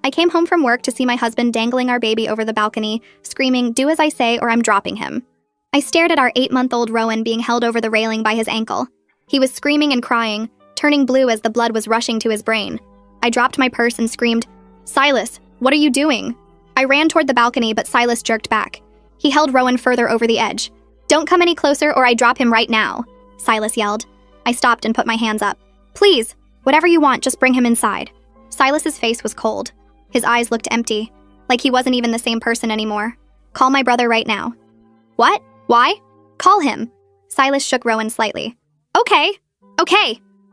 I came home from work to see my husband dangling our baby over the balcony, screaming, "Do as I say or I'm dropping him." I stared at our 8-month-old Rowan being held over the railing by his ankle. He was screaming and crying, turning blue as the blood was rushing to his brain. I dropped my purse and screamed, "Silas, what are you doing?" I ran toward the balcony, but Silas jerked back. He held Rowan further over the edge. "Don't come any closer or I drop him right now," Silas yelled. I stopped and put my hands up. "Please, whatever you want, just bring him inside." Silas's face was cold. His eyes looked empty, like he wasn't even the same person anymore. "Call my brother right now." "What? Why?" "Call him." Silas shook Rowan slightly. Okay.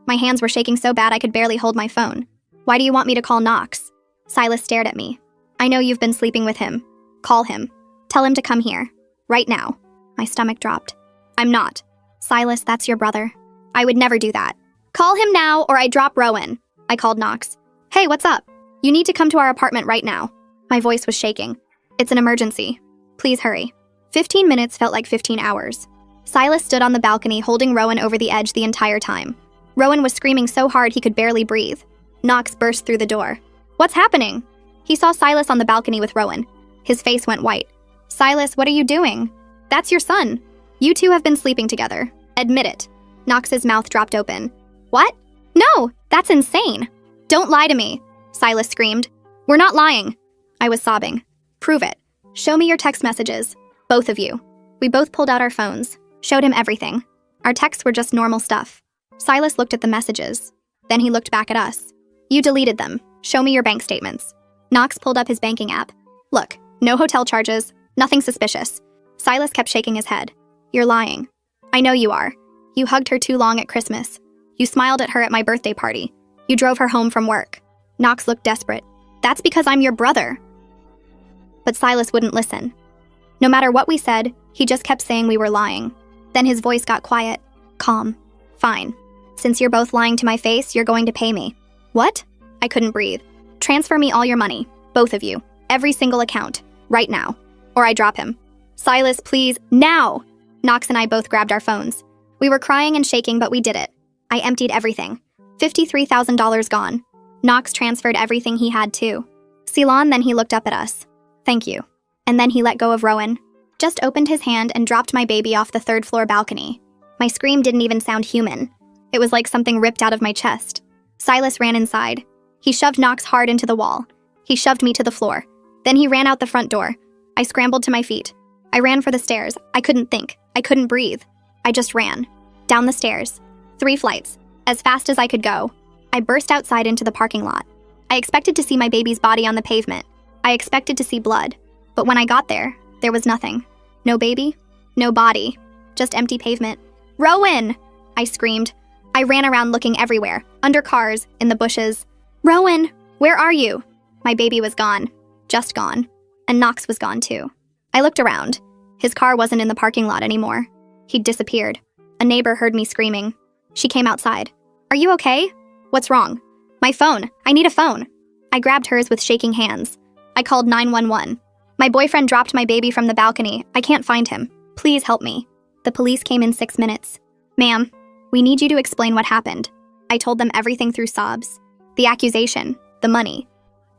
My hands were shaking so bad I could barely hold my phone. "Why do you want me to call Knox?" Silas stared at me. "I know you've been sleeping with him. Call him. Tell him to come here. Right now." My stomach dropped. "I'm not." "Silas, that's your brother. I would never do that." "Call him now or I drop Rowan." I called Knox. "Hey, what's up? You need to come to our apartment right now." My voice was shaking. "It's an emergency. Please hurry." 15 minutes felt like 15 hours. Silas stood on the balcony holding Rowan over the edge the entire time. Rowan was screaming so hard he could barely breathe. Knox burst through the door. "What's happening?" He saw Silas on the balcony with Rowan. His face went white. "Silas, what are you doing? That's your son. You two have been sleeping together. Admit it." Knox's mouth dropped open. "What? No, that's insane. Don't lie to me," Silas screamed. "We're not lying." I was sobbing. "Prove it. Show me your text messages. Both of you." We both pulled out our phones, showed him everything. Our texts were just normal stuff. Silas looked at the messages. Then he looked back at us. "You deleted them. Show me your bank statements." Knox pulled up his banking app. "Look, no hotel charges, nothing suspicious." Silas kept shaking his head. "You're lying." "I know you are. You hugged her too long at Christmas. You smiled at her at my birthday party. You drove her home from work." Knox looked desperate. "That's because I'm your brother." But Silas wouldn't listen. No matter what we said, he just kept saying we were lying. Then his voice got quiet, calm. "Fine. Since you're both lying to my face, you're going to pay me." "What?" I couldn't breathe. "Transfer me all your money, both of you, every single account, right now, or I drop him." "Silas, please, now!" Knox and I both grabbed our phones. We were crying and shaking, but we did it. I emptied everything. $53,000 gone. Knox transferred everything he had too. Ceylon, then he looked up at us. "Thank you." And then he let go of Rowan. Just opened his hand and dropped my baby off the 3rd-floor balcony. My scream didn't even sound human. It was like something ripped out of my chest. Silas ran inside. He shoved Knox hard into the wall. He shoved me to the floor. Then he ran out the front door. I scrambled to my feet. I ran for the stairs. I couldn't think. I couldn't breathe. I just ran. Down the stairs. 3 flights. As fast as I could go. I burst outside into the parking lot. I expected to see my baby's body on the pavement. I expected to see blood. But when I got there was nothing. No baby, no body, just empty pavement. "Rowan!" I screamed. I ran around looking everywhere, under cars, in the bushes. "Rowan, where are you?" My baby was gone, just gone. And Knox was gone too. I looked around. His car wasn't in the parking lot anymore. He'd disappeared. A neighbor heard me screaming. She came outside. "Are you okay?" "What's wrong?" "My phone. I need a phone." I grabbed hers with shaking hands. I called 911. "My boyfriend dropped my baby from the balcony. I can't find him. Please help me." The police came in 6 minutes. "Ma'am, we need you to explain what happened." I told them everything through sobs. The accusation, the money.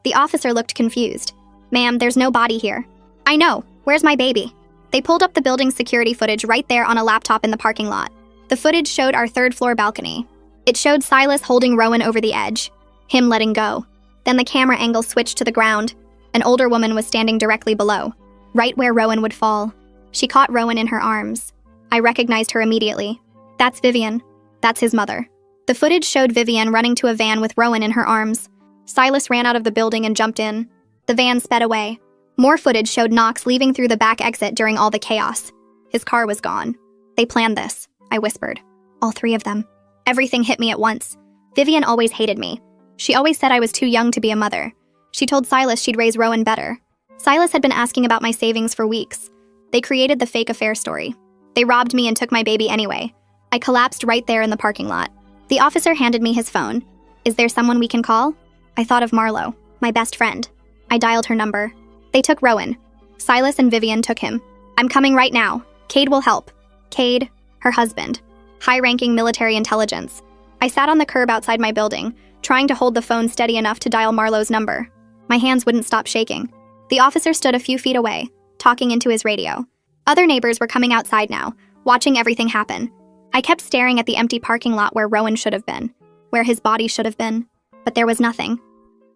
The officer looked confused. "Ma'am, there's no body here." "I know. Where's my baby?" They pulled up the building's security footage right there on a laptop in the parking lot. The footage showed our 3rd-floor balcony. It showed Silas holding Rowan over the edge, him letting go. Then the camera angle switched to the ground. An older woman was standing directly below, right where Rowan would fall. She caught Rowan in her arms. I recognized her immediately. That's Vivian. That's his mother. The footage showed Vivian running to a van with Rowan in her arms. Silas ran out of the building and jumped in. The van sped away. More footage showed Knox leaving through the back exit during all the chaos. His car was gone. "They planned this," I whispered. "All 3 of them." Everything hit me at once. Vivian always hated me. She always said I was too young to be a mother. She told Silas she'd raise Rowan better. Silas had been asking about my savings for weeks. They created the fake affair story. They robbed me and took my baby anyway. I collapsed right there in the parking lot. The officer handed me his phone. "Is there someone we can call?" I thought of Marlo, my best friend. I dialed her number. They took Rowan. Silas and Vivian took him. "I'm coming right now. Cade will help." Cade, her husband. High-ranking military intelligence. I sat on the curb outside my building, trying to hold the phone steady enough to dial Marlo's number. My hands wouldn't stop shaking. The officer stood a few feet away, talking into his radio. Other neighbors were coming outside now, watching everything happen. I kept staring at the empty parking lot where Rowan should have been, where his body should have been, but there was nothing.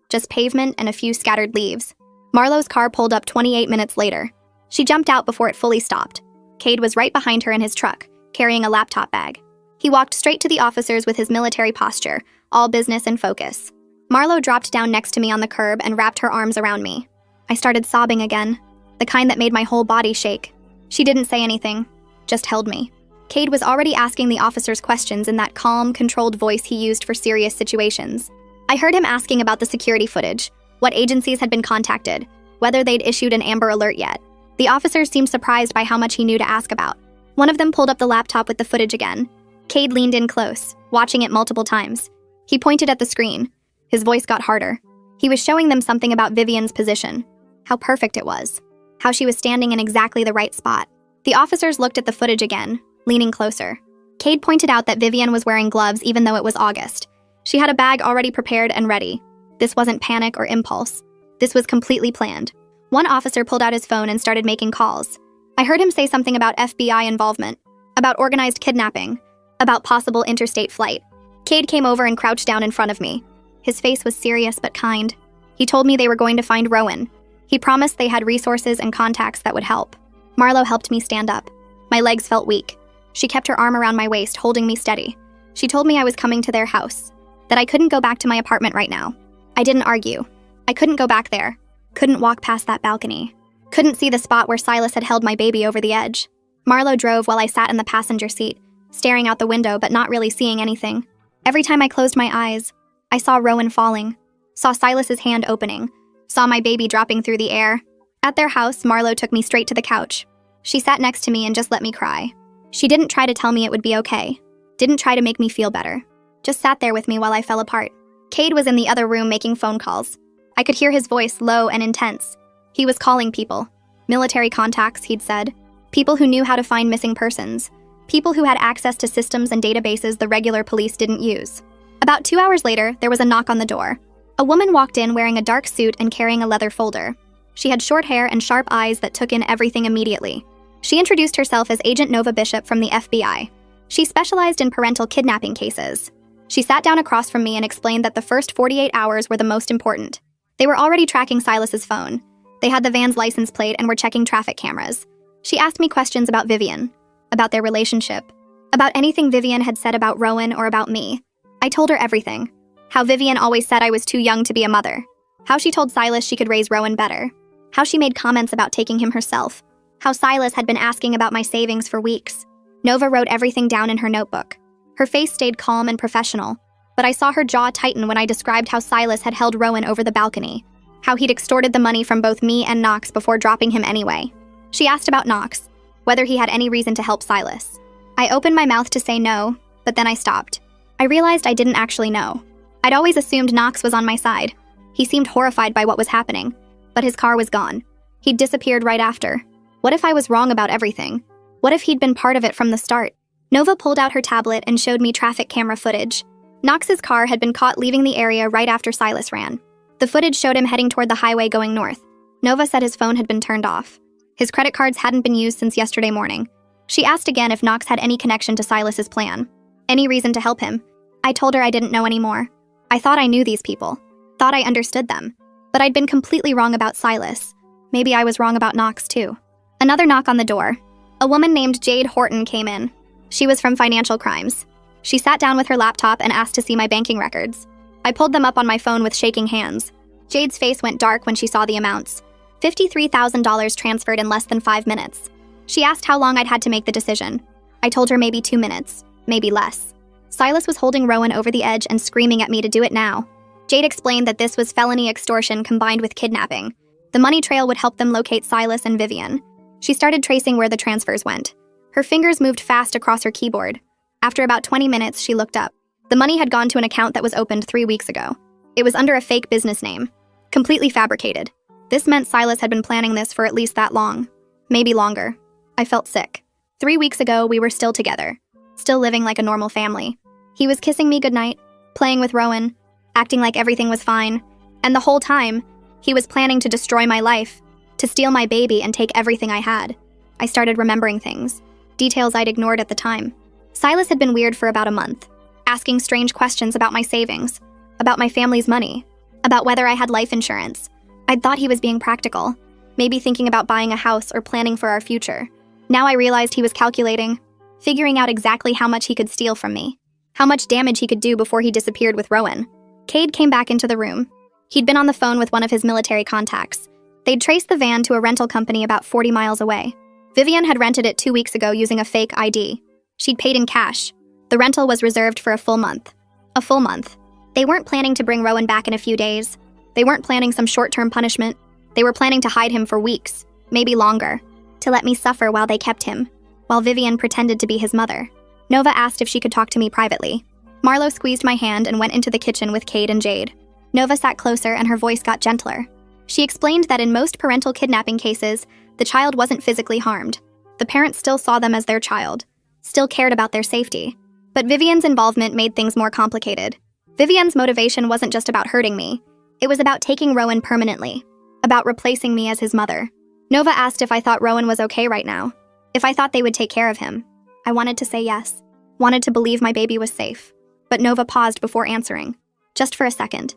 Just pavement and a few scattered leaves. Marlo's car pulled up 28 minutes later. She jumped out before it fully stopped. Cade was right behind her in his truck, carrying a laptop bag. He walked straight to the officers with his military posture, all business and focus. Marlo dropped down next to me on the curb and wrapped her arms around me. I started sobbing again, the kind that made my whole body shake. She didn't say anything, just held me. Cade was already asking the officers questions in that calm, controlled voice he used for serious situations. I heard him asking about the security footage, what agencies had been contacted, whether they'd issued an Amber Alert yet. The officers seemed surprised by how much he knew to ask about. One of them pulled up the laptop with the footage again. Cade leaned in close, watching it multiple times. He pointed at the screen. His voice got harder. He was showing them something about Vivian's position. How perfect it was. How she was standing in exactly the right spot. The officers looked at the footage again, leaning closer. Cade pointed out that Vivian was wearing gloves even though it was August. She had a bag already prepared and ready. This wasn't panic or impulse. This was completely planned. One officer pulled out his phone and started making calls. I heard him say something about FBI involvement, about organized kidnapping, about possible interstate flight. Cade came over and crouched down in front of me. His face was serious but kind. He told me they were going to find Rowan. He promised they had resources and contacts that would help. Marlo helped me stand up. My legs felt weak. She kept her arm around my waist, holding me steady. She told me I was coming to their house, that I couldn't go back to my apartment right now. I didn't argue. I couldn't go back there. Couldn't walk past that balcony. Couldn't see the spot where Silas had held my baby over the edge. Marlo drove while I sat in the passenger seat, staring out the window but not really seeing anything. Every time I closed my eyes, I saw Rowan falling, saw Silas's hand opening, saw my baby dropping through the air. At their house, Marlo took me straight to the couch. She sat next to me and just let me cry. She didn't try to tell me it would be okay. Didn't try to make me feel better. Just sat there with me while I fell apart. Cade was in the other room making phone calls. I could hear his voice low and intense. He was calling people. Military contacts, he'd said. People who knew how to find missing persons. People who had access to systems and databases the regular police didn't use. About 2 hours later, there was a knock on the door. A woman walked in wearing a dark suit and carrying a leather folder. She had short hair and sharp eyes that took in everything immediately. She introduced herself as Agent Nova Bishop from the FBI. She specialized in parental kidnapping cases. She sat down across from me and explained that the first 48 hours were the most important. They were already tracking Silas's phone. They had the van's license plate and were checking traffic cameras. She asked me questions about Vivian, about their relationship, about anything Vivian had said about Rowan or about me. I told her everything. How Vivian always said I was too young to be a mother. How she told Silas she could raise Rowan better. How she made comments about taking him herself. How Silas had been asking about my savings for weeks. Nova wrote everything down in her notebook. Her face stayed calm and professional, but I saw her jaw tighten when I described how Silas had held Rowan over the balcony, how he'd extorted the money from both me and Knox before dropping him anyway. She asked about Knox, whether he had any reason to help Silas. I opened my mouth to say no, but then I stopped. I realized I didn't actually know. I'd always assumed Knox was on my side. He seemed horrified by what was happening, but his car was gone. He'd disappeared right after. What if I was wrong about everything? What if he'd been part of it from the start? Nova pulled out her tablet and showed me traffic camera footage. Knox's car had been caught leaving the area right after Silas ran. The footage showed him heading toward the highway going north. Nova said his phone had been turned off. His credit cards hadn't been used since yesterday morning. She asked again if Knox had any connection to Silas's plan. Any reason to help him. I told her I didn't know anymore. I thought I knew these people. Thought I understood them. But I'd been completely wrong about Silas. Maybe I was wrong about Knox too. Another knock on the door. A woman named Jade Horton came in. She was from Financial Crimes. She sat down with her laptop and asked to see my banking records. I pulled them up on my phone with shaking hands. Jade's face went dark when she saw the amounts. $53,000 transferred in less than 5 minutes. She asked how long I'd had to make the decision. I told her maybe 2 minutes, maybe less. Silas was holding Rowan over the edge and screaming at me to do it now. Jade explained that this was felony extortion combined with kidnapping. The money trail would help them locate Silas and Vivian. She started tracing where the transfers went. Her fingers moved fast across her keyboard. After about 20 minutes, she looked up. The money had gone to an account that was opened 3 weeks ago. It was under a fake business name. Completely fabricated. This meant Silas had been planning this for at least that long. Maybe longer. I felt sick. 3 weeks ago, we were still together. Still living like a normal family. He was kissing me goodnight, playing with Rowan, acting like everything was fine. And the whole time, He was planning to destroy my life, to steal my baby and take everything I had. I started remembering things, details I'd ignored at the time. Silas had been weird for about a month, asking strange questions about my savings, about my family's money, about whether I had life insurance. I'd thought he was being practical, maybe thinking about buying a house or planning for our future. Now I realized he was calculating, figuring out exactly how much he could steal from me, how much damage he could do before he disappeared with Rowan. Cade came back into the room. He'd been on the phone with one of his military contacts. They'd traced the van to a rental company about 40 miles away. Vivian had rented it 2 weeks ago using a fake ID. She'd paid in cash. The rental was reserved for a full month. A full month. They weren't planning to bring Rowan back in a few days. They weren't planning some short-term punishment. They were planning to hide him for weeks, maybe longer, to let me suffer while they kept him, while Vivian pretended to be his mother. Nova asked if she could talk to me privately. Marlo squeezed my hand and went into the kitchen with Cade and Jade. Nova sat closer and her voice got gentler. She explained that in most parental kidnapping cases, the child wasn't physically harmed. The parents still saw them as their child, still cared about their safety. But Vivian's involvement made things more complicated. Vivian's motivation wasn't just about hurting me. It was about taking Rowan permanently, about replacing me as his mother. Nova asked if I thought Rowan was okay right now, if I thought they would take care of him. I wanted to say yes, wanted to believe my baby was safe. But Nova paused before answering, just for a second.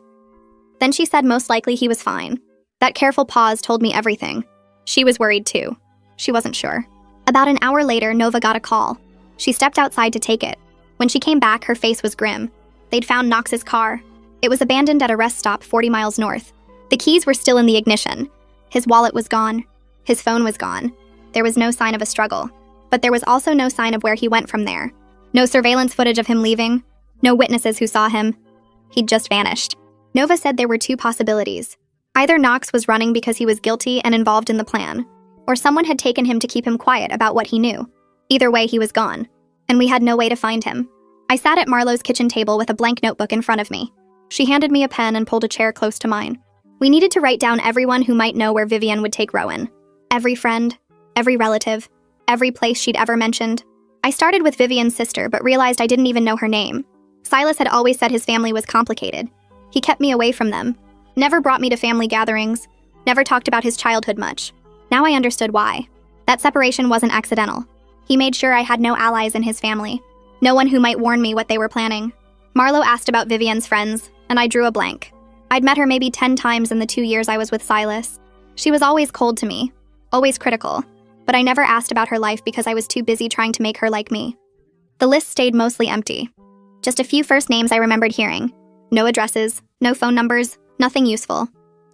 Then she said most likely he was fine. That careful pause told me everything. She was worried too. She wasn't sure. About an hour later, Nova got a call. She stepped outside to take it. When she came back, her face was grim. They'd found Knox's car. It was abandoned at a rest stop 40 miles north. The keys were still in the ignition. His wallet was gone. His phone was gone. There was no sign of a struggle. But there was also no sign of where he went from there. No surveillance footage of him leaving. No witnesses who saw him. He'd just vanished. Nova said there were two possibilities. Either Knox was running because he was guilty and involved in the plan, or someone had taken him to keep him quiet about what he knew. Either way, he was gone, and we had no way to find him. I sat at Marlo's kitchen table with a blank notebook in front of me. She handed me a pen and pulled a chair close to mine. We needed to write down everyone who might know where Vivian would take Rowan. Every friend, every relative, every place she'd ever mentioned. I started with Vivian's sister, but realized I didn't even know her name. Silas had always said his family was complicated. He kept me away from them. Never brought me to family gatherings, never talked about his childhood much. Now I understood why. That separation wasn't accidental. He made sure I had no allies in his family, no one who might warn me what they were planning. Marlo asked about Vivian's friends, and I drew a blank. I'd met her maybe 10 times in the 2 years I was with Silas. She was always cold to me, always critical, but I never asked about her life because I was too busy trying to make her like me. The list stayed mostly empty. Just a few first names I remembered hearing. No addresses, no phone numbers, nothing useful.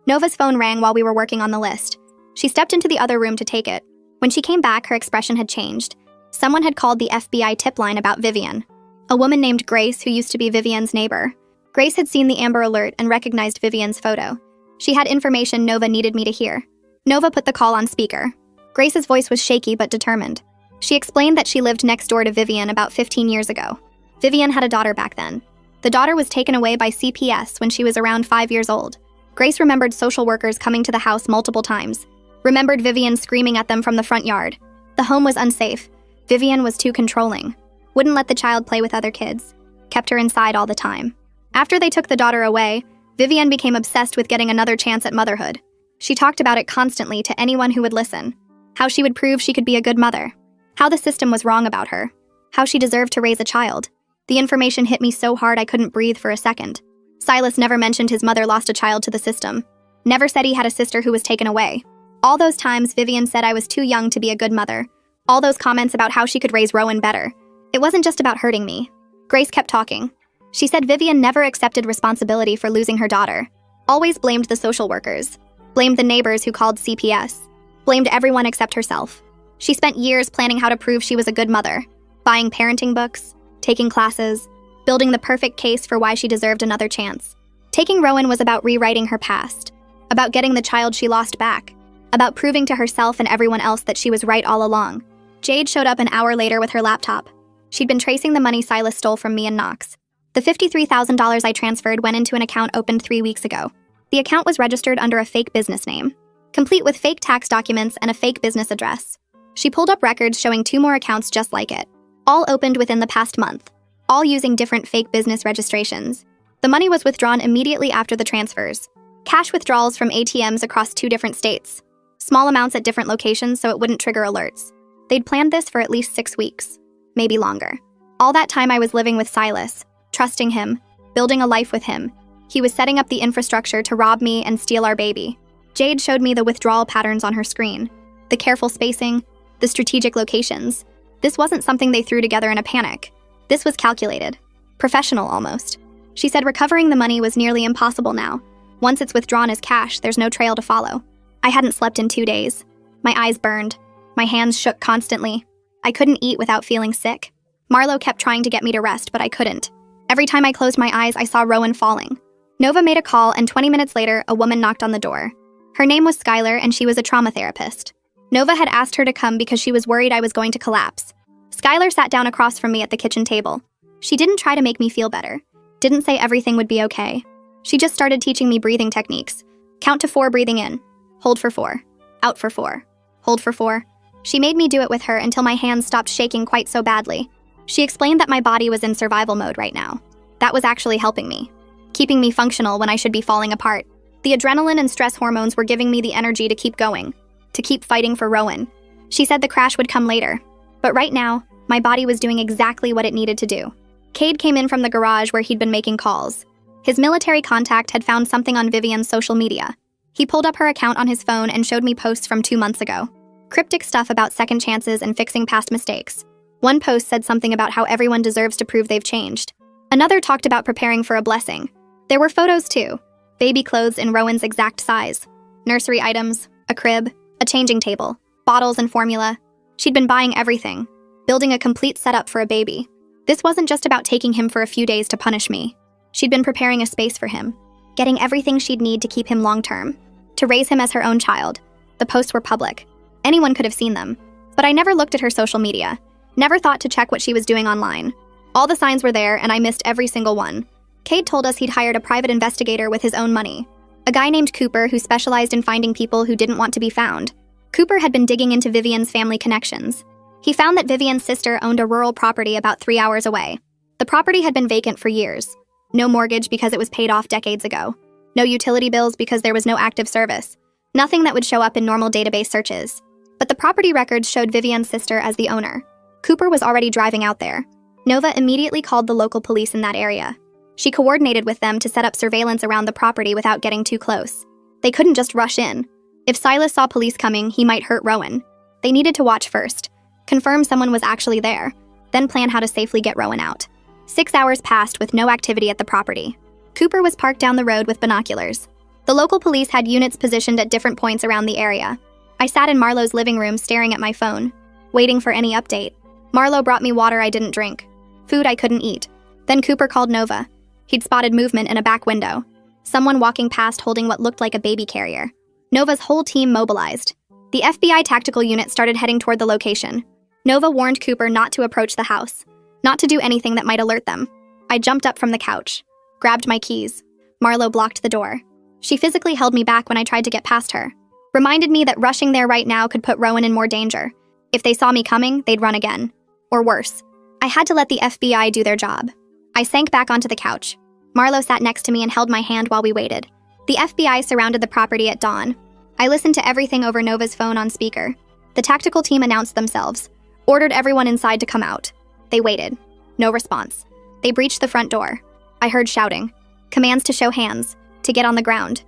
Nova's phone rang while we were working on the list. She stepped into the other room to take it. When she came back, her expression had changed. Someone had called the FBI tip line about Vivian. A woman named Grace, who used to be Vivian's neighbor. Grace had seen the Amber Alert and recognized Vivian's photo. She had information Nova needed me to hear. Nova put the call on speaker. Grace's voice was shaky but determined. She explained that she lived next door to Vivian about 15 years ago. Vivian had a daughter back then. The daughter was taken away by CPS when she was around 5 years old. Grace remembered social workers coming to the house multiple times. Remembered Vivian screaming at them from the front yard. The home was unsafe. Vivian was too controlling. Wouldn't let the child play with other kids. Kept her inside all the time. After they took the daughter away, Vivian became obsessed with getting another chance at motherhood. She talked about it constantly to anyone who would listen. How she would prove she could be a good mother. How the system was wrong about her. How she deserved to raise a child. The information hit me so hard I couldn't breathe for a second. Silas never mentioned his mother lost a child to the system. Never said he had a sister who was taken away. All those times Vivian said I was too young to be a good mother. All those comments about how she could raise Rowan better. It wasn't just about hurting me. Grace kept talking. She said Vivian never accepted responsibility for losing her daughter. Always blamed the social workers. Blamed the neighbors who called CPS. Blamed everyone except herself. She spent years planning how to prove she was a good mother. Buying parenting books, taking classes, building the perfect case for why she deserved another chance. Taking Rowan was about rewriting her past. About getting the child she lost back. About proving to herself and everyone else that she was right all along. Jade showed up an hour later with her laptop. She'd been tracing the money Silas stole from me and Knox. The $53,000 I transferred went into an account opened 3 weeks ago. The account was registered under a fake business name, complete with fake tax documents and a fake business address. She pulled up records showing 2 more accounts just like it, all opened within the past month, all using different fake business registrations. The money was withdrawn immediately after the transfers. Cash withdrawals from ATMs across 2 different states. Small amounts at different locations so it wouldn't trigger alerts. They'd planned this for at least 6 weeks, maybe longer. All that time I was living with Silas, trusting him, building a life with him. He was setting up the infrastructure to rob me and steal our baby. Jade showed me the withdrawal patterns on her screen, the careful spacing, the strategic locations. This wasn't something they threw together in a panic. This was calculated. Professional, almost. She said recovering the money was nearly impossible now. Once it's withdrawn as cash, there's no trail to follow. I hadn't slept in 2 days. My eyes burned. My hands shook constantly. I couldn't eat without feeling sick. Marlo kept trying to get me to rest, but I couldn't. Every time I closed my eyes, I saw Rowan falling. Nova made a call, and 20 minutes later, a woman knocked on the door. Her name was Skylar, and she was a trauma therapist. Nova had asked her to come because she was worried I was going to collapse. Skylar sat down across from me at the kitchen table. She didn't try to make me feel better. Didn't say everything would be okay. She just started teaching me breathing techniques. Count to 4 breathing in. Hold for 4. Out for 4. Hold for 4. She made me do it with her until my hands stopped shaking quite so badly. She explained that my body was in survival mode right now. That was actually helping me, keeping me functional when I should be falling apart. The adrenaline and stress hormones were giving me the energy to keep going, to keep fighting for Rowan. She said the crash would come later, but right now, my body was doing exactly what it needed to do. Cade came in from the garage where he'd been making calls. His military contact had found something on Vivian's social media. He pulled up her account on his phone and showed me posts from 2 months ago. Cryptic stuff about second chances and fixing past mistakes. One post said something about how everyone deserves to prove they've changed. Another talked about preparing for a blessing. There were photos too. Baby clothes in Rowan's exact size. Nursery items, a crib, a changing table, bottles and formula. She'd been buying everything, building a complete setup for a baby. This wasn't just about taking him for a few days to punish me. She'd been preparing a space for him, getting everything she'd need to keep him long-term, to raise him as her own child. The posts were public. Anyone could have seen them. But I never looked at her social media. Never thought to check what she was doing online. All the signs were there, and I missed every single one. Cade told us he'd hired a private investigator with his own money. A guy named Cooper who specialized in finding people who didn't want to be found. Cooper had been digging into Vivian's family connections. He found that Vivian's sister owned a rural property about 3 hours away. The property had been vacant for years. No mortgage because it was paid off decades ago. No utility bills because there was no active service. Nothing that would show up in normal database searches. But the property records showed Vivian's sister as the owner. Cooper was already driving out there. Nova immediately called the local police in that area. She coordinated with them to set up surveillance around the property without getting too close. They couldn't just rush in. If Silas saw police coming, he might hurt Rowan. They needed to watch first, confirm someone was actually there, then plan how to safely get Rowan out. 6 hours passed with no activity at the property. Cooper was parked down the road with binoculars. The local police had units positioned at different points around the area. I sat in Marlo's living room staring at my phone, waiting for any update. Marlo brought me water I didn't drink, food I couldn't eat. Then Cooper called Nova. He'd spotted movement in a back window. Someone walking past holding what looked like a baby carrier. Nova's whole team mobilized. The FBI tactical unit started heading toward the location. Nova warned Cooper not to approach the house, not to do anything that might alert them. I jumped up from the couch, grabbed my keys. Marlo blocked the door. She physically held me back when I tried to get past her. Reminded me that rushing there right now could put Rowan in more danger. If they saw me coming, they'd run again. Or worse. I had to let the FBI do their job. I sank back onto the couch. Marlo sat next to me and held my hand while we waited. The FBI surrounded the property at dawn. I listened to everything over Nova's phone on speaker. The tactical team announced themselves, ordered everyone inside to come out. They waited. No response. They breached the front door. I heard shouting. Commands to show hands, to get on the ground.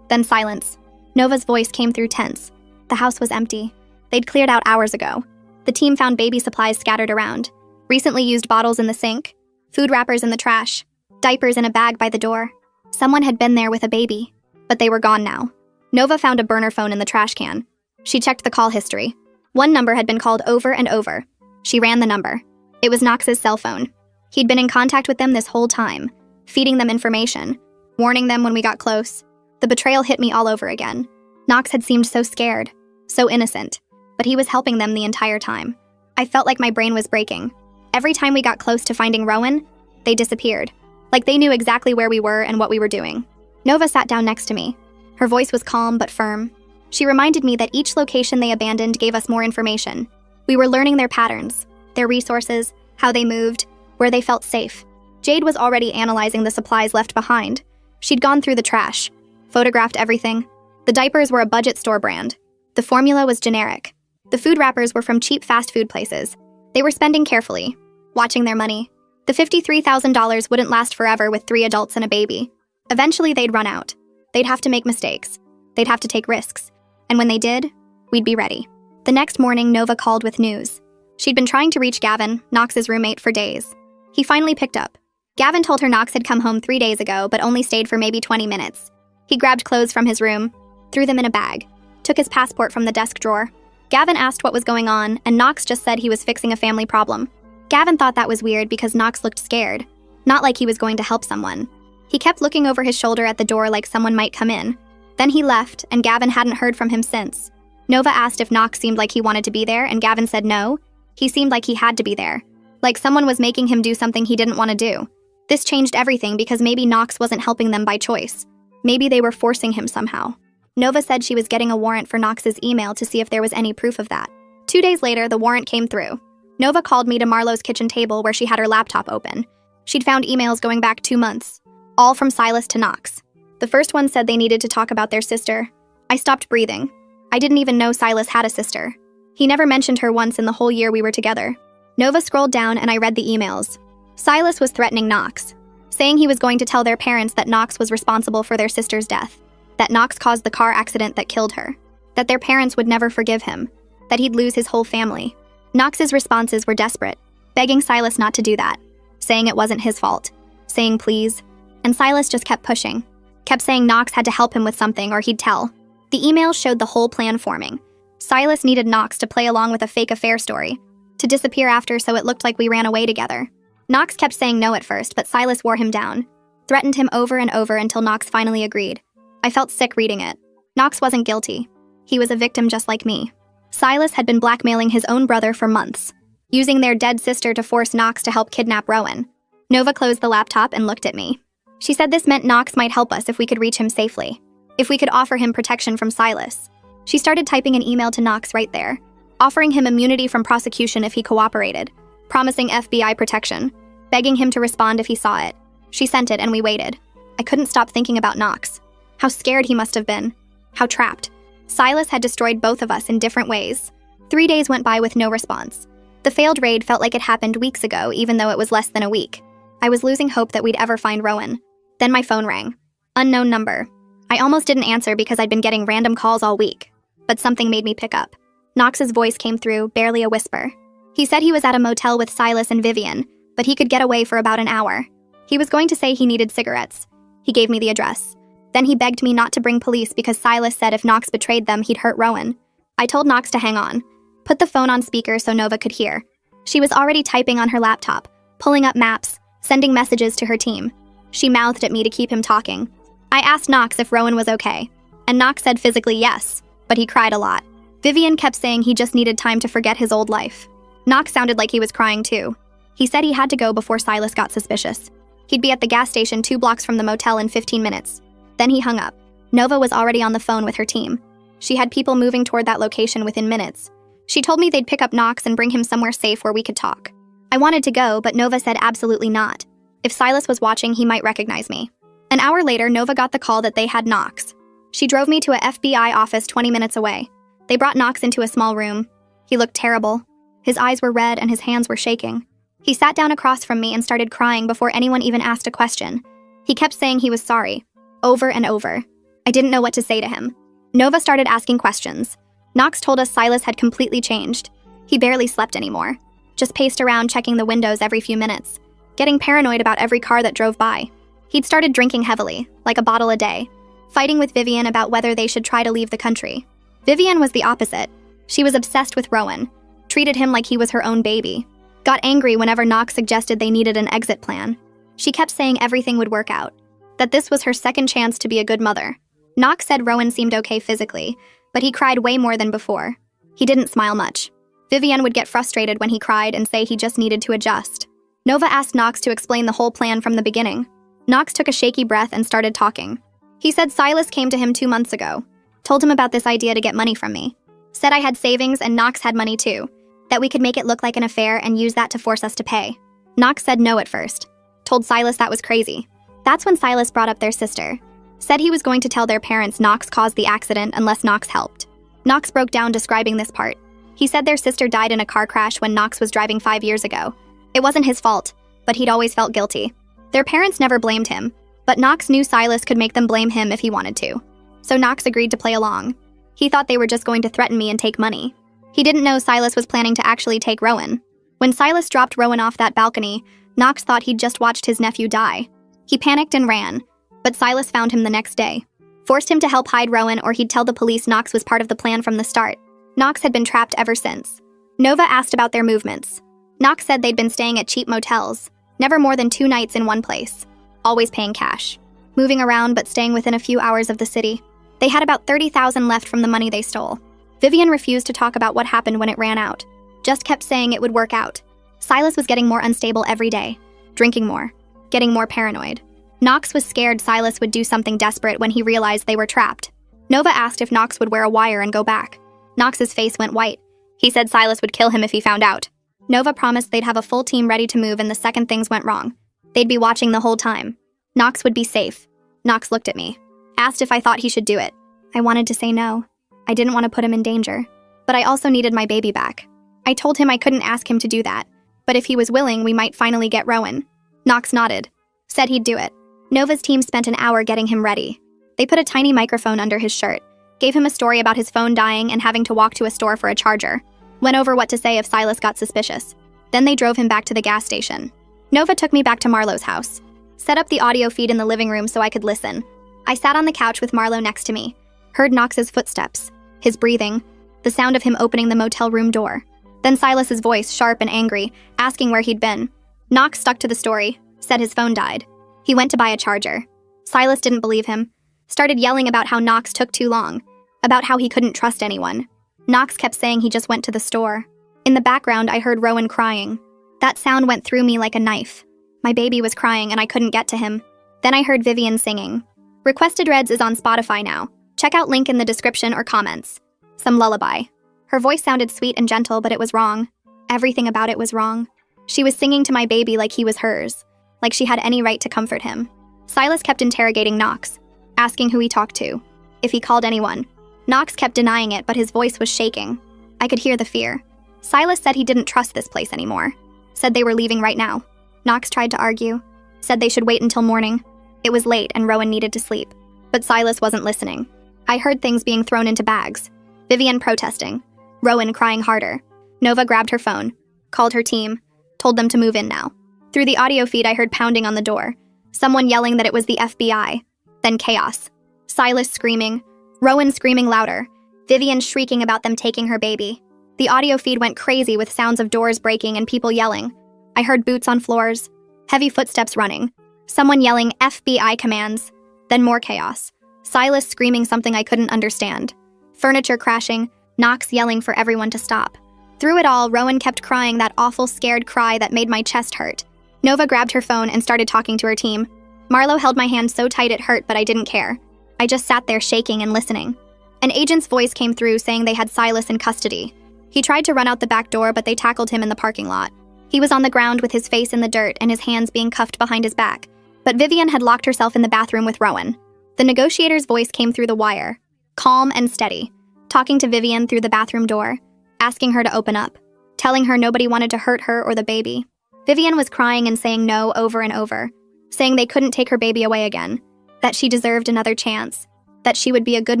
Then silence. Nova's voice came through tense. The house was empty. They'd cleared out hours ago. The team found baby supplies scattered around. Recently used bottles in the sink, food wrappers in the trash, diapers in a bag by the door. Someone had been there with a baby, but they were gone now. Nova found a burner phone in the trash can. She checked the call history. One number had been called over and over. She ran the number. It was Knox's cell phone. He'd been in contact with them this whole time, feeding them information, warning them when we got close. The betrayal hit me all over again. Knox had seemed so scared, so innocent, but he was helping them the entire time. I felt like my brain was breaking. Every time we got close to finding Rowan, they disappeared, like they knew exactly where we were and what we were doing. Nova sat down next to me. Her voice was calm but firm. She reminded me that each location they abandoned gave us more information. We were learning their patterns, their resources, how they moved, where they felt safe. Jade was already analyzing the supplies left behind. She'd gone through the trash, photographed everything. The diapers were a budget store brand. The formula was generic. The food wrappers were from cheap fast food places. They were spending carefully, watching their money. The $53,000 wouldn't last forever with 3 adults and a baby. Eventually, they'd run out. They'd have to make mistakes. They'd have to take risks. And when they did, we'd be ready. The next morning, Nova called with news. She'd been trying to reach Gavin, Knox's roommate, for days. He finally picked up. Gavin told her Knox had come home 3 days ago, but only stayed for maybe 20 minutes. He grabbed clothes from his room, threw them in a bag, took his passport from the desk drawer. Gavin asked what was going on, and Knox just said he was fixing a family problem. Gavin thought that was weird because Knox looked scared, not like he was going to help someone. He kept looking over his shoulder at the door like someone might come in. Then he left, and Gavin hadn't heard from him since. Nova asked if Knox seemed like he wanted to be there, and Gavin said no. He seemed like he had to be there, like someone was making him do something he didn't want to do. This changed everything because maybe Knox wasn't helping them by choice. Maybe they were forcing him somehow. Nova said she was getting a warrant for Knox's email to see if there was any proof of that. 2 days later, the warrant came through. Nova called me to Marlo's kitchen table where she had her laptop open. She'd found emails going back 2 months, all from Silas to Knox. The first one said they needed to talk about their sister. I stopped breathing. I didn't even know Silas had a sister. He never mentioned her once in the whole year we were together. Nova scrolled down and I read the emails. Silas was threatening Knox, saying he was going to tell their parents that Knox was responsible for their sister's death, that Knox caused the car accident that killed her, that their parents would never forgive him, that he'd lose his whole family. Knox's responses were desperate, begging Silas not to do that, saying it wasn't his fault, saying please, and Silas just kept pushing, kept saying Knox had to help him with something or he'd tell. The emails showed the whole plan forming. Silas needed Knox to play along with a fake affair story, to disappear after so it looked like we ran away together. Knox kept saying no at first, but Silas wore him down, threatened him over and over until Knox finally agreed. I felt sick reading it. Knox wasn't guilty. He was a victim just like me. Silas had been blackmailing his own brother for months, using their dead sister to force Knox to help kidnap Rowan. Nova closed the laptop and looked at me. She said this meant Knox might help us if we could reach him safely, if we could offer him protection from Silas. She started typing an email to Knox right there, offering him immunity from prosecution if he cooperated, promising FBI protection, begging him to respond if he saw it. She sent it and we waited. I couldn't stop thinking about Knox. How scared he must have been. How trapped. Silas had destroyed both of us in different ways. 3 days went by with no response. The failed raid felt like it happened weeks ago, even though it was less than a week. I was losing hope that we'd ever find Rowan. Then my phone rang. Unknown number. I almost didn't answer because I'd been getting random calls all week. But something made me pick up. Knox's voice came through, barely a whisper. He said he was at a motel with Silas and Vivian, but he could get away for about an hour. He was going to say he needed cigarettes. He gave me the address. Then he begged me not to bring police because Silas said if Knox betrayed them, he'd hurt Rowan. I told Knox to hang on, put the phone on speaker so Nova could hear. She was already typing on her laptop, pulling up maps, sending messages to her team. She mouthed at me to keep him talking. I asked Knox if Rowan was okay, and Knox said physically yes, but he cried a lot. Vivian kept saying he just needed time to forget his old life. Knox sounded like he was crying too. He said he had to go before Silas got suspicious. He'd be at the gas station 2 blocks from the motel in 15 minutes. Then he hung up. Nova was already on the phone with her team. She had people moving toward that location within minutes. She told me they'd pick up Knox and bring him somewhere safe where we could talk. I wanted to go, but Nova said absolutely not. If Silas was watching, he might recognize me. An hour later, Nova got the call that they had Knox. She drove me to a FBI office 20 minutes away. They brought Knox into a small room. He looked terrible. His eyes were red and his hands were shaking. He sat down across from me and started crying before anyone even asked a question. He kept saying he was sorry, over and over. I didn't know what to say to him. Nova started asking questions. Knox told us Silas had completely changed. He barely slept anymore. Just paced around checking the windows every few minutes, getting paranoid about every car that drove by. He'd started drinking heavily, like a bottle a day, fighting with Vivian about whether they should try to leave the country. Vivian was the opposite. She was obsessed with Rowan, treated him like he was her own baby, got angry whenever Knox suggested they needed an exit plan. She kept saying everything would work out, that this was her second chance to be a good mother. Knox said Rowan seemed okay physically, but he cried way more than before. He didn't smile much. Vivian would get frustrated when he cried and say he just needed to adjust. Nova asked Knox to explain the whole plan from the beginning. Knox took a shaky breath and started talking. He said Silas came to him 2 months ago, told him about this idea to get money from me, said I had savings and Knox had money too, that we could make it look like an affair and use that to force us to pay. Knox said no at first, told Silas that was crazy. That's when Silas brought up their sister, Said he was going to tell their parents Knox caused the accident unless Knox helped. Knox broke down describing this part. He said their sister died in a car crash when Knox was driving 5 years ago. It wasn't his fault, but he'd always felt guilty. Their parents never blamed him, but Knox knew Silas could make them blame him if he wanted to. So Knox agreed to play along. He thought they were just going to threaten me and take money. He didn't know Silas was planning to actually take Rowan. When Silas dropped Rowan off that balcony, Knox thought he'd just watched his nephew die. He panicked and ran, but Silas found him the next day. Forced him to help hide Rowan or he'd tell the police Knox was part of the plan from the start. Knox had been trapped ever since. Nova asked about their movements. Knox said they'd been staying at cheap motels, never more than 2 nights in one place, always paying cash, moving around but staying within a few hours of the city. They had about $30,000 left from the money they stole. Vivian refused to talk about what happened when it ran out, just kept saying it would work out. Silas was getting more unstable every day, drinking more, getting more paranoid. Knox was scared Silas would do something desperate when he realized they were trapped. Nova asked if Knox would wear a wire and go back. Knox's face went white. He said Silas would kill him if he found out. Nova promised they'd have a full team ready to move and the second things went wrong. They'd be watching the whole time. Knox would be safe. Knox looked at me, asked if I thought he should do it. I wanted to say no. I didn't want to put him in danger. But I also needed my baby back. I told him I couldn't ask him to do that, but if he was willing, we might finally get Rowan. Knox nodded, said he'd do it. Nova's team spent an hour getting him ready. They put a tiny microphone under his shirt, gave him a story about his phone dying and having to walk to a store for a charger, went over what to say if Silas got suspicious. Then they drove him back to the gas station. Nova took me back to Marlowe's house, set up the audio feed in the living room so I could listen. I sat on the couch with Marlowe next to me, heard Knox's footsteps, his breathing, the sound of him opening the motel room door. Then Silas's voice, sharp and angry, asking where he'd been. Knox stuck to the story, said his phone died. He went to buy a charger. Silas didn't believe him, started yelling about how Knox took too long, about how he couldn't trust anyone. Knox kept saying he just went to the store. In the background, I heard Rowan crying. That sound went through me like a knife. My baby was crying and I couldn't get to him. Then I heard Vivian singing. Requested Reds is on Spotify now. Check out link in the description or comments. Some lullaby. Her voice sounded sweet and gentle, but it was wrong. Everything about it was wrong. She was singing to my baby like he was hers, like she had any right to comfort him. Silas kept interrogating Knox, asking who he talked to, if he called anyone. Knox kept denying it, but his voice was shaking. I could hear the fear. Silas said he didn't trust this place anymore, said they were leaving right now. Knox tried to argue, said they should wait until morning. It was late and Rowan needed to sleep, but Silas wasn't listening. I heard things being thrown into bags. Vivian protesting, Rowan crying harder. Nova grabbed her phone, called her team, told them to move in now. Through the audio feed, I heard pounding on the door, someone yelling that it was the FBI, then chaos. Silas screaming, Rowan screaming louder, Vivian shrieking about them taking her baby. The audio feed went crazy with sounds of doors breaking and people yelling. I heard boots on floors, heavy footsteps running, someone yelling FBI commands, then more chaos. Silas screaming something I couldn't understand. Furniture crashing, Knox yelling for everyone to stop. Through it all, Rowan kept crying that awful scared cry that made my chest hurt. Nova grabbed her phone and started talking to her team. Marlowe held my hand so tight it hurt, but I didn't care. I just sat there shaking and listening. An agent's voice came through saying they had Silas in custody. He tried to run out the back door, but they tackled him in the parking lot. He was on the ground with his face in the dirt and his hands being cuffed behind his back. But Vivian had locked herself in the bathroom with Rowan. The negotiator's voice came through the wire, calm and steady, talking to Vivian through the bathroom door, asking her to open up, telling her nobody wanted to hurt her or the baby. Vivian was crying and saying no over and over, saying they couldn't take her baby away again, that she deserved another chance, that she would be a good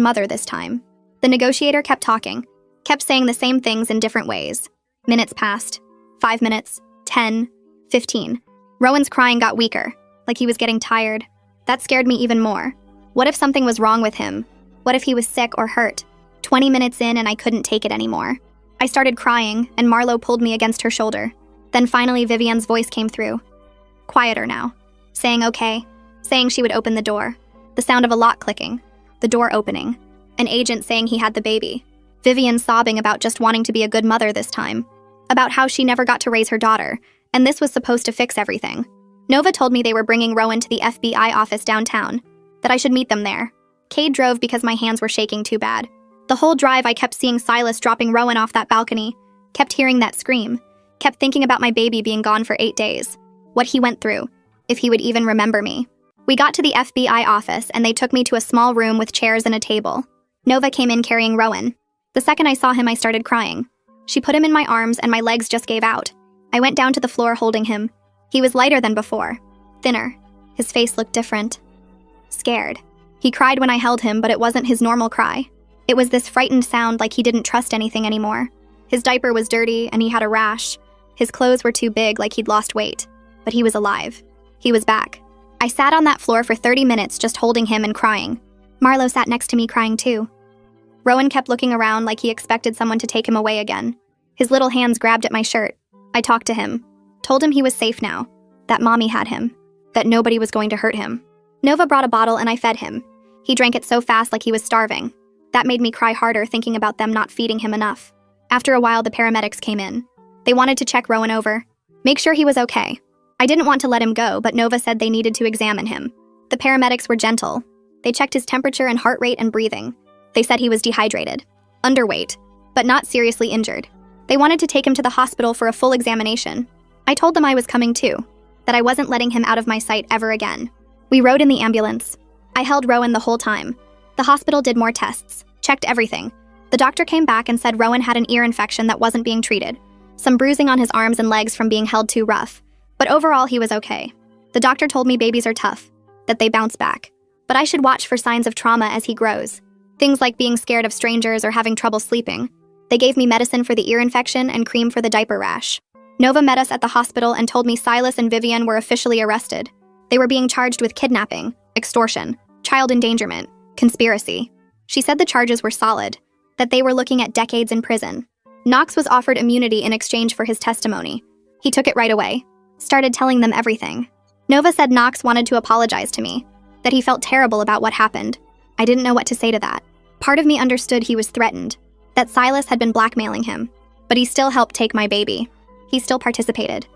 mother this time. The negotiator kept talking, kept saying the same things in different ways. Minutes passed. 5 minutes. 10. 15. Rowan's crying got weaker, like he was getting tired. That scared me even more. What if something was wrong with him? What if he was sick or hurt? 20 minutes in and I couldn't take it anymore. I started crying, and Marlowe pulled me against her shoulder. Then finally Vivian's voice came through. Quieter now. Saying okay. Saying she would open the door. The sound of a lock clicking. The door opening. An agent saying he had the baby. Vivian sobbing about just wanting to be a good mother this time. About how she never got to raise her daughter, and this was supposed to fix everything. Nova told me they were bringing Rowan to the FBI office downtown, that I should meet them there. Cade drove because my hands were shaking too bad. The whole drive I kept seeing Silas dropping Rowan off that balcony, kept hearing that scream, kept thinking about my baby being gone for 8 days, what he went through, if he would even remember me. We got to the FBI office and they took me to a small room with chairs and a table. Nova came in carrying Rowan. The second I saw him, I started crying. She put him in my arms and my legs just gave out. I went down to the floor holding him. He was lighter than before, thinner. His face looked different. Scared. He cried when I held him, but it wasn't his normal cry. It was this frightened sound like he didn't trust anything anymore. His diaper was dirty and he had a rash. His clothes were too big, like he'd lost weight. But he was alive. He was back. I sat on that floor for 30 minutes just holding him and crying. Marlo sat next to me crying too. Rowan kept looking around like he expected someone to take him away again. His little hands grabbed at my shirt. I talked to him. Told him he was safe now. That mommy had him. That nobody was going to hurt him. Nova brought a bottle and I fed him. He drank it so fast like he was starving. That made me cry harder thinking about them not feeding him enough. After a while, the paramedics came in. They wanted to check Rowan over. Make sure he was okay. I didn't want to let him go, but Nova said they needed to examine him. The paramedics were gentle. They checked his temperature and heart rate and breathing. They said he was dehydrated, underweight, but not seriously injured. They wanted to take him to the hospital for a full examination. I told them I was coming too, that I wasn't letting him out of my sight ever again. We rode in the ambulance. I held Rowan the whole time. The hospital did more tests, checked everything. The doctor came back and said Rowan had an ear infection that wasn't being treated, some bruising on his arms and legs from being held too rough. But overall, he was okay. The doctor told me babies are tough, that they bounce back. But I should watch for signs of trauma as he grows. Things like being scared of strangers or having trouble sleeping. They gave me medicine for the ear infection and cream for the diaper rash. Nova met us at the hospital and told me Silas and Vivian were officially arrested. They were being charged with kidnapping, extortion, child endangerment, conspiracy. She said the charges were solid, that they were looking at decades in prison. Knox was offered immunity in exchange for his testimony. He took it right away, started telling them everything. Nova said Knox wanted to apologize to me, that he felt terrible about what happened. I didn't know what to say to that. Part of me understood he was threatened, that Silas had been blackmailing him, but he still helped take my baby. He still participated.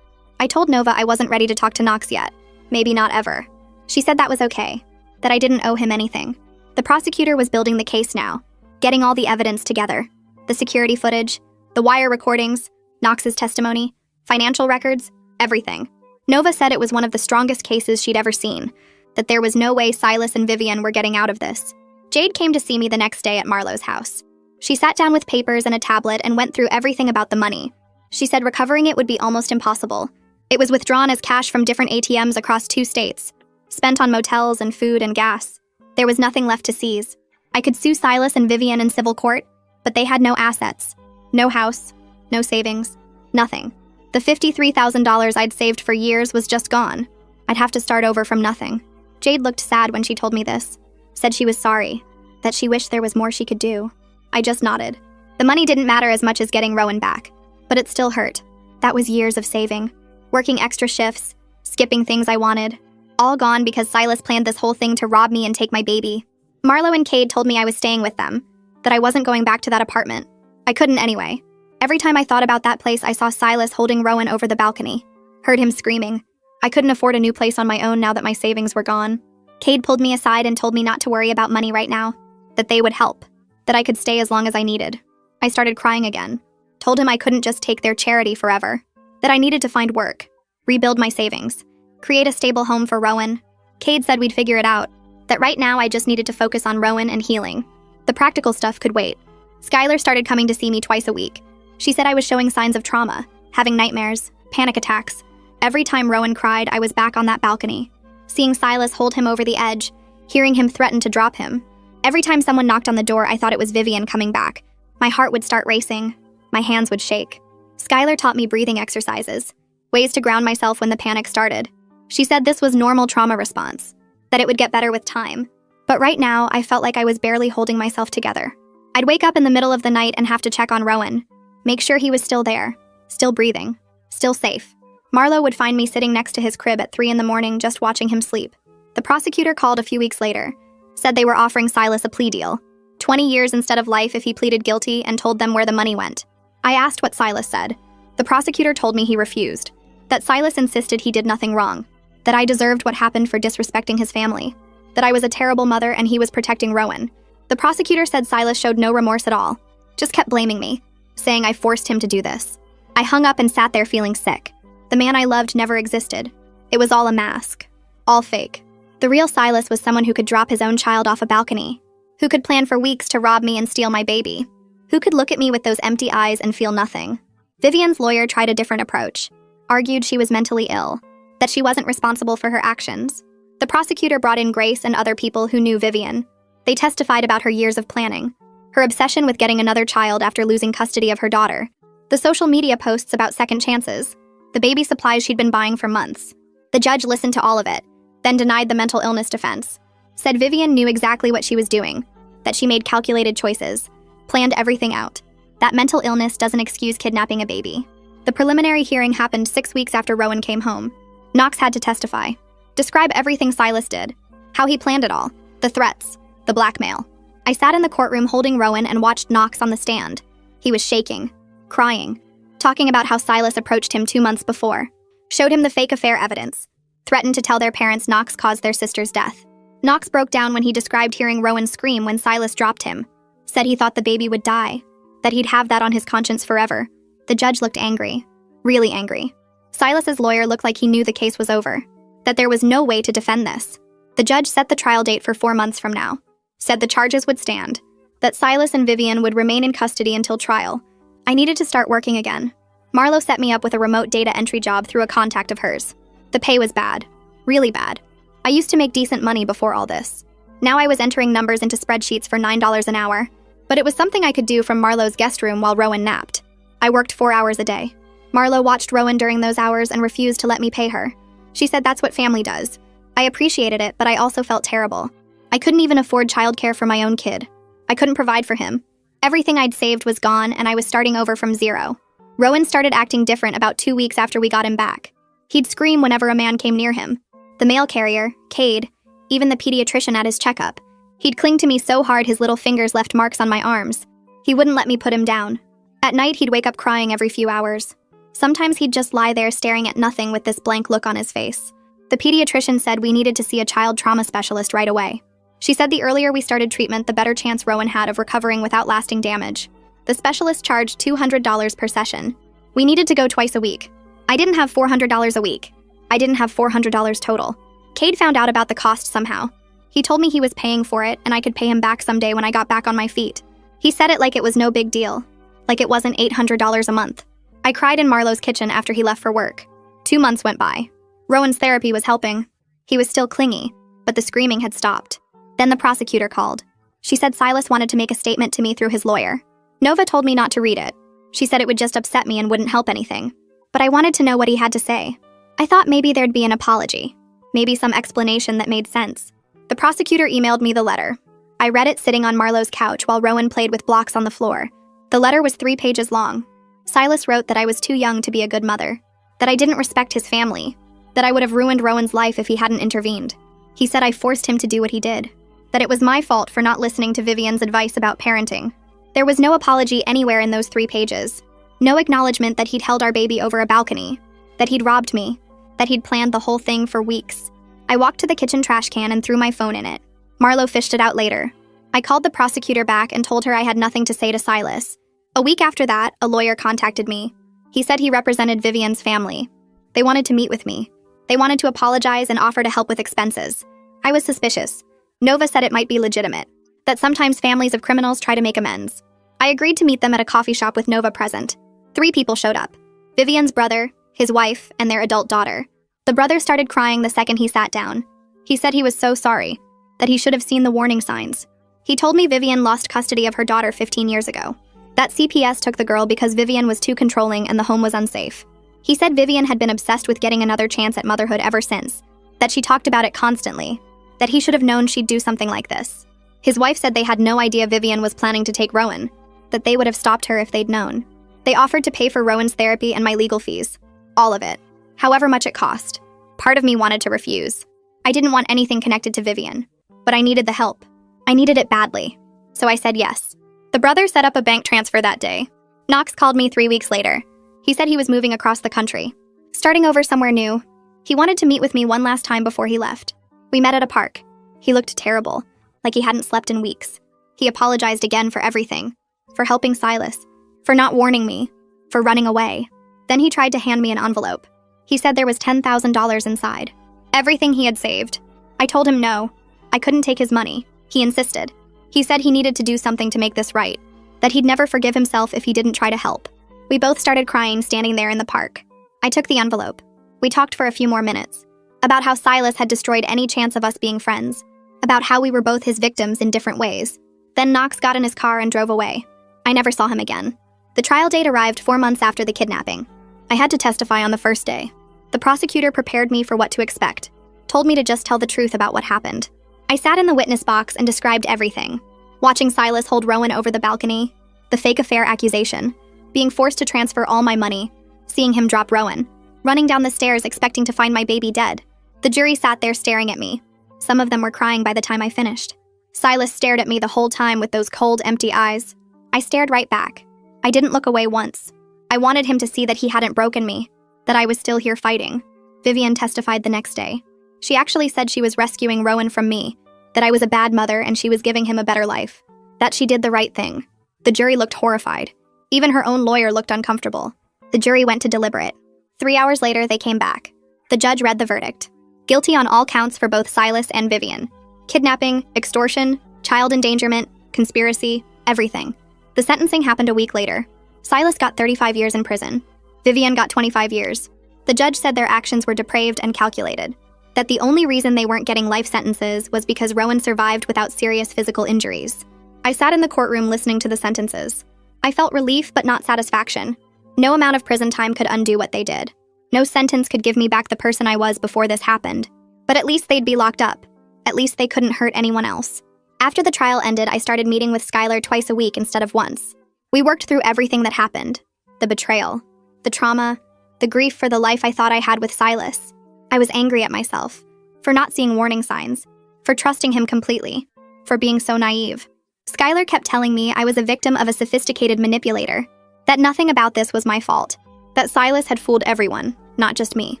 I told Nova I wasn't ready to talk to Knox yet, maybe not ever. She said that was okay, that I didn't owe him anything. The prosecutor was building the case now, getting all the evidence together. The security footage, the wire recordings, Knox's testimony, financial records, everything. Nova said it was one of the strongest cases she'd ever seen, that there was no way Silas and Vivian were getting out of this. Jade came to see me the next day at Marlo's house. She sat down with papers and a tablet and went through everything about the money. She said recovering it would be almost impossible. It was withdrawn as cash from different ATMs across 2 states, spent on motels and food and gas. There was nothing left to seize. I could sue Silas and Vivian in civil court, but they had no assets. No house, no savings, nothing. The $53,000 I'd saved for years was just gone. I'd have to start over from nothing. Jade looked sad when she told me this, said she was sorry, that she wished there was more she could do. I just nodded. The money didn't matter as much as getting Rowan back, but it still hurt. That was years of saving, working extra shifts, skipping things I wanted, all gone because Silas planned this whole thing to rob me and take my baby. Marlo and Cade told me I was staying with them, that I wasn't going back to that apartment. I couldn't anyway. Every time I thought about that place, I saw Silas holding Rowan over the balcony, heard him screaming. I couldn't afford a new place on my own now that my savings were gone. Cade pulled me aside and told me not to worry about money right now, that they would help, that I could stay as long as I needed. I started crying again, told him I couldn't just take their charity forever, that I needed to find work, rebuild my savings, create a stable home for Rowan. Cade said we'd figure it out, that right now I just needed to focus on Rowan and healing. The practical stuff could wait. Skylar started coming to see me twice a week. She said I was showing signs of trauma, having nightmares, panic attacks. Every time Rowan cried, I was back on that balcony, seeing Silas hold him over the edge, hearing him threaten to drop him. Every time someone knocked on the door, I thought it was Vivian coming back. My heart would start racing. My hands would shake. Skylar taught me breathing exercises, ways to ground myself when the panic started. She said this was normal trauma response, that it would get better with time. But right now, I felt like I was barely holding myself together. I'd wake up in the middle of the night and have to check on Rowan, make sure he was still there, still breathing, still safe. Marlo would find me sitting next to his crib at 3 a.m. just watching him sleep. The prosecutor called a few weeks later, said they were offering Silas a plea deal, 20 years instead of life if he pleaded guilty, and told them where the money went. I asked what Silas said. The prosecutor told me he refused, that Silas insisted he did nothing wrong, that I deserved what happened for disrespecting his family, that I was a terrible mother and he was protecting Rowan. The prosecutor said Silas showed no remorse at all, just kept blaming me, saying I forced him to do this. I hung up and sat there feeling sick. The man I loved never existed. It was all a mask. All fake. The real Silas was someone who could drop his own child off a balcony, who could plan for weeks to rob me and steal my baby, who could look at me with those empty eyes and feel nothing. Vivian's lawyer tried a different approach, argued she was mentally ill, that she wasn't responsible for her actions. The prosecutor brought in Grace and other people who knew Vivian. They testified about her years of planning, her obsession with getting another child after losing custody of her daughter, the social media posts about second chances, the baby supplies she'd been buying for months. The judge listened to all of it, then denied the mental illness defense, said Vivian knew exactly what she was doing, that she made calculated choices, planned everything out, that mental illness doesn't excuse kidnapping a baby. The preliminary hearing happened 6 weeks after Rowan came home. Knox had to testify, describe everything Silas did, how he planned it all, the threats, the blackmail. I sat in the courtroom holding Rowan and watched Knox on the stand. He was shaking, crying, talking about how Silas approached him 2 months before, showed him the fake affair evidence, threatened to tell their parents Knox caused their sister's death. Knox broke down when he described hearing Rowan scream when Silas dropped him, said he thought the baby would die, that he'd have that on his conscience forever. The judge looked angry, really angry. Silas's lawyer looked like he knew the case was over, that there was no way to defend this. The judge set the trial date for 4 months from now, said the charges would stand, that Silas and Vivian would remain in custody until trial. I needed to start working again. Marlo set me up with a remote data entry job through a contact of hers. The pay was bad, really bad. I used to make decent money before all this. Now I was entering numbers into spreadsheets for $9 an hour, but it was something I could do from Marlo's guest room while Rowan napped. I worked 4 hours a day. Marlo watched Rowan during those hours and refused to let me pay her. She said that's what family does. I appreciated it, but I also felt terrible. I couldn't even afford childcare for my own kid. I couldn't provide for him. Everything I'd saved was gone, and I was starting over from zero. Rowan started acting different about 2 weeks after we got him back. He'd scream whenever a man came near him. The mail carrier, Cade, even the pediatrician at his checkup. He'd cling to me so hard his little fingers left marks on my arms. He wouldn't let me put him down. At night, he'd wake up crying every few hours. Sometimes he'd just lie there staring at nothing with this blank look on his face. The pediatrician said we needed to see a child trauma specialist right away. She said the earlier we started treatment, the better chance Rowan had of recovering without lasting damage. The specialist charged $200 per session. We needed to go twice a week. I didn't have $400 a week. I didn't have $400 total. Cade found out about the cost somehow. He told me he was paying for it and I could pay him back someday when I got back on my feet. He said it like it was no big deal, like it wasn't $800 a month. I cried in Marlo's kitchen after he left for work. 2 months went by. Rowan's therapy was helping. He was still clingy, but the screaming had stopped. Then the prosecutor called. She said Silas wanted to make a statement to me through his lawyer. Nova told me not to read it. She said it would just upset me and wouldn't help anything. But I wanted to know what he had to say. I thought maybe there'd be an apology, maybe some explanation that made sense. The prosecutor emailed me the letter. I read it sitting on Marlo's couch while Rowan played with blocks on the floor. The letter was 3 pages long. Silas wrote that I was too young to be a good mother, that I didn't respect his family, that I would have ruined Rowan's life if he hadn't intervened. He said I forced him to do what he did, that it was my fault for not listening to Vivian's advice about parenting. There was no apology anywhere in those 3 pages. No acknowledgement that he'd held our baby over a balcony, that he'd robbed me, that he'd planned the whole thing for weeks. I walked to the kitchen trash can and threw my phone in it. Marlo fished it out later. I called the prosecutor back and told her I had nothing to say to Silas. A week after that, a lawyer contacted me. He said he represented Vivian's family. They wanted to meet with me. They wanted to apologize and offer to help with expenses. I was suspicious. Nova said it might be legitimate, that sometimes families of criminals try to make amends. I agreed to meet them at a coffee shop with Nova present. 3 people showed up. Vivian's brother, his wife, and their adult daughter. The brother started crying the second he sat down. He said he was so sorry, that he should have seen the warning signs. He told me Vivian lost custody of her daughter 15 years ago. That CPS took the girl because Vivian was too controlling and the home was unsafe. He said Vivian had been obsessed with getting another chance at motherhood ever since, that she talked about it constantly, that he should have known she'd do something like this. His wife said they had no idea Vivian was planning to take Rowan, that they would have stopped her if they'd known. They offered to pay for Rowan's therapy and my legal fees. All of it. However much it cost. Part of me wanted to refuse. I didn't want anything connected to Vivian, but I needed the help. I needed it badly. So I said yes. The brother set up a bank transfer that day. Knox called me 3 weeks later. He said he was moving across the country, starting over somewhere new. He wanted to meet with me one last time before he left. We met at a park. He looked terrible, like he hadn't slept in weeks. He apologized again for everything, for helping Silas, for not warning me, for running away. Then he tried to hand me an envelope. He said there was $10,000 inside. Everything he had saved. I told him no. I couldn't take his money. He insisted. He said he needed to do something to make this right, that he'd never forgive himself if he didn't try to help. We both started crying standing there in the park. I took the envelope. We talked for a few more minutes. About how Silas had destroyed any chance of us being friends. About how we were both his victims in different ways. Then Knox got in his car and drove away. I never saw him again. The trial date arrived 4 months after the kidnapping. I had to testify on the first day. The prosecutor prepared me for what to expect, told me to just tell the truth about what happened. I sat in the witness box and described everything. Watching Silas hold Rowan over the balcony, the fake affair accusation, being forced to transfer all my money, seeing him drop Rowan, running down the stairs expecting to find my baby dead. The jury sat there staring at me. Some of them were crying by the time I finished. Silas stared at me the whole time with those cold, empty eyes. I stared right back. I didn't look away once. I wanted him to see that he hadn't broken me, that I was still here fighting. Vivian testified the next day. She actually said she was rescuing Rowan from me, that I was a bad mother and she was giving him a better life, that she did the right thing. The jury looked horrified. Even her own lawyer looked uncomfortable. The jury went to deliberate. 3 hours later, they came back. The judge read the verdict. Guilty on all counts for both Silas and Vivian. Kidnapping, extortion, child endangerment, conspiracy, everything. The sentencing happened a week later. Silas got 35 years in prison. Vivian got 25 years. The judge said their actions were depraved and calculated. That the only reason they weren't getting life sentences was because Rowan survived without serious physical injuries. I sat in the courtroom listening to the sentences. I felt relief but not satisfaction. No amount of prison time could undo what they did. No sentence could give me back the person I was before this happened. But at least they'd be locked up. At least they couldn't hurt anyone else. After the trial ended, I started meeting with Skylar twice a week instead of once. We worked through everything that happened. The betrayal, the trauma, the grief for the life I thought I had with Silas. I was angry at myself for not seeing warning signs, for trusting him completely, for being so naive. Skylar kept telling me I was a victim of a sophisticated manipulator, that nothing about this was my fault, that Silas had fooled everyone, not just me.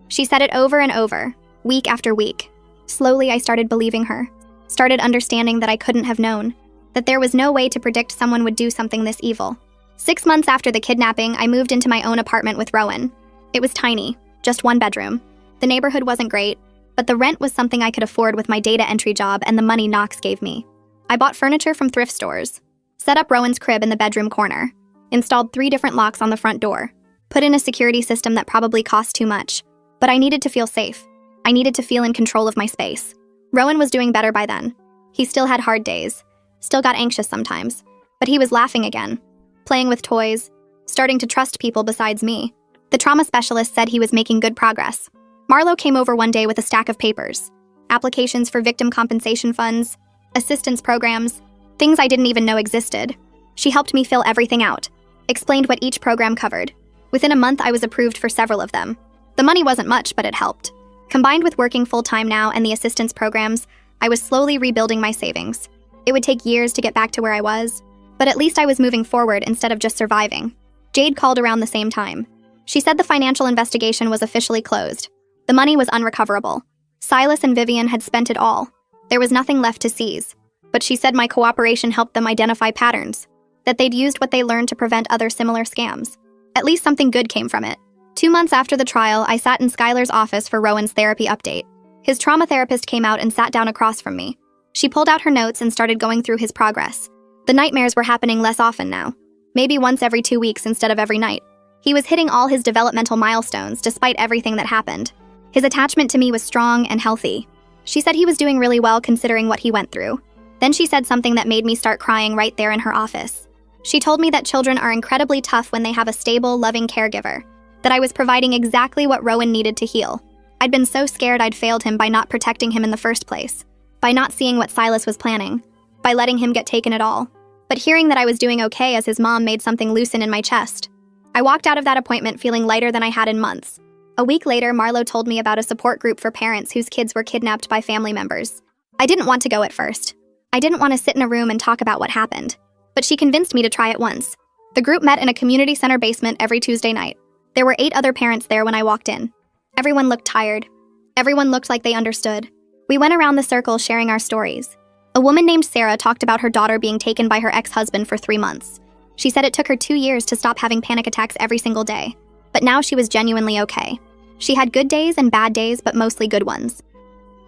She said it over and over, week after week. Slowly, I started believing her, started understanding that I couldn't have known, that there was no way to predict someone would do something this evil. 6 months after the kidnapping, I moved into my own apartment with Rowan. It was tiny, just 1 bedroom. The neighborhood wasn't great, but the rent was something I could afford with my data entry job and the money Knox gave me. I bought furniture from thrift stores, set up Rowan's crib in the bedroom corner, installed 3 different locks on the front door, put in a security system that probably cost too much, but I needed to feel safe. I needed to feel in control of my space. Rowan was doing better by then. He still had hard days, still got anxious sometimes, but he was laughing again, playing with toys, starting to trust people besides me. The trauma specialist said he was making good progress. Marlo came over one day with a stack of papers, applications for victim compensation funds, assistance programs, things I didn't even know existed. She helped me fill everything out, explained what each program covered. Within a month, I was approved for several of them. The money wasn't much, but it helped. Combined with working full-time now and the assistance programs, I was slowly rebuilding my savings. It would take years to get back to where I was, but at least I was moving forward instead of just surviving. Jade called around the same time. She said the financial investigation was officially closed. The money was unrecoverable. Silas and Vivian had spent it all. There was nothing left to seize. But she said my cooperation helped them identify patterns, that they'd used what they learned to prevent other similar scams. At least something good came from it. 2 months after the trial, I sat in Skylar's office for Rowan's therapy update. His trauma therapist came out and sat down across from me. She pulled out her notes and started going through his progress. The nightmares were happening less often now, maybe once every 2 weeks instead of every night. He was hitting all his developmental milestones despite everything that happened. His attachment to me was strong and healthy. She said he was doing really well considering what he went through. Then she said something that made me start crying right there in her office. She told me that children are incredibly tough when they have a stable, loving caregiver, that I was providing exactly what Rowan needed to heal. I'd been so scared I'd failed him by not protecting him in the first place, by not seeing what Silas was planning, by letting him get taken at all. But hearing that I was doing okay as his mom made something loosen in my chest. I walked out of that appointment feeling lighter than I had in months. A week later, Marlo told me about a support group for parents whose kids were kidnapped by family members. I didn't want to go at first. I didn't want to sit in a room and talk about what happened. But she convinced me to try it once. The group met in a community center basement every Tuesday night. There were 8 other parents there when I walked in. Everyone looked tired. Everyone looked like they understood. We went around the circle sharing our stories. A woman named Sarah talked about her daughter being taken by her ex-husband for 3 months. She said it took her 2 years to stop having panic attacks every single day. But now she was genuinely okay. She had good days and bad days, but mostly good ones.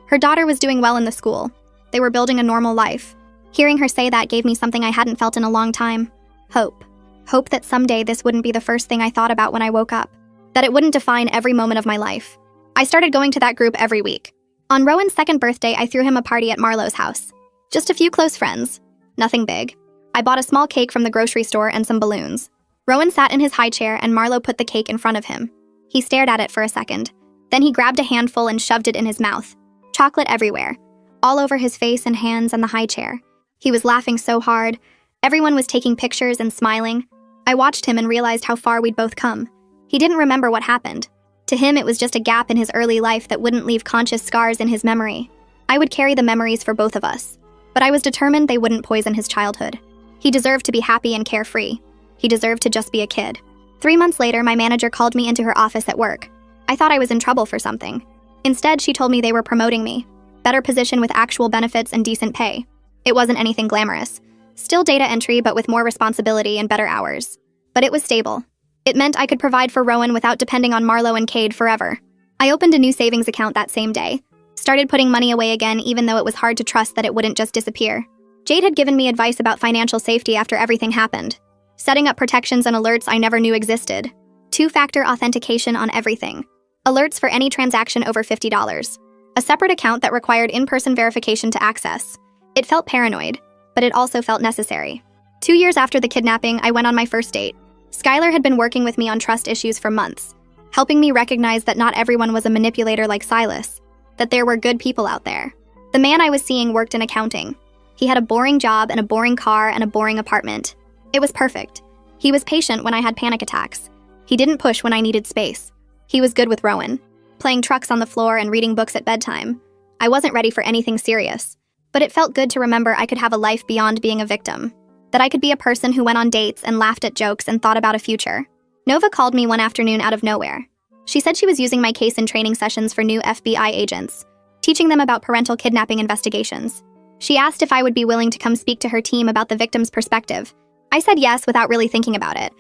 Her daughter was doing well in the school. They were building a normal life. Hearing her say that gave me something I hadn't felt in a long time. Hope. Hope that someday this wouldn't be the first thing I thought about when I woke up. That it wouldn't define every moment of my life. I started going to that group every week. On Rowan's second birthday, I threw him a party at Marlo's house. Just a few close friends. Nothing big. I bought a small cake from the grocery store and some balloons. Rowan sat in his high chair and Marlo put the cake in front of him. He stared at it for a second. Then he grabbed a handful and shoved it in his mouth. Chocolate everywhere. All over his face and hands and the high chair. He was laughing so hard. Everyone was taking pictures and smiling. I watched him and realized how far we'd both come. He didn't remember what happened. To him, it was just a gap in his early life that wouldn't leave conscious scars in his memory. I would carry the memories for both of us. But I was determined they wouldn't poison his childhood. He deserved to be happy and carefree. He deserved to just be a kid. 3 months later, my manager called me into her office at work. I thought I was in trouble for something. Instead, she told me they were promoting me. Better position with actual benefits and decent pay. It wasn't anything glamorous. Still data entry, but with more responsibility and better hours. But it was stable. It meant I could provide for Rowan without depending on Marlo and Cade forever. I opened a new savings account that same day. Started putting money away again, even though it was hard to trust that it wouldn't just disappear. Jade had given me advice about financial safety after everything happened. Setting up protections and alerts I never knew existed. 2-factor authentication on everything. Alerts for any transaction over $50. A separate account that required in-person verification to access. It felt paranoid, but it also felt necessary. 2 years after the kidnapping, I went on my first date. Skylar had been working with me on trust issues for months, helping me recognize that not everyone was a manipulator like Silas, that there were good people out there. The man I was seeing worked in accounting. He had a boring job and a boring car and a boring apartment. It was perfect. He was patient when I had panic attacks. He didn't push when I needed space. He was good with Rowan, playing trucks on the floor and reading books at bedtime. I wasn't ready for anything serious, but it felt good to remember I could have a life beyond being a victim. That I could be a person who went on dates and laughed at jokes and thought about a future. Nova called me one afternoon out of nowhere. She said she was using my case in training sessions for new FBI agents, teaching them about parental kidnapping investigations. She asked if I would be willing to come speak to her team about the victim's perspective. I said yes without really thinking about it.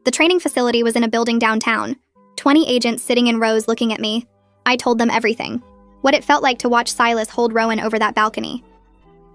The training facility was in a building downtown. 20 agents sitting in rows looking at me. I told them everything. What it felt like to watch Silas hold Rowan over that balcony.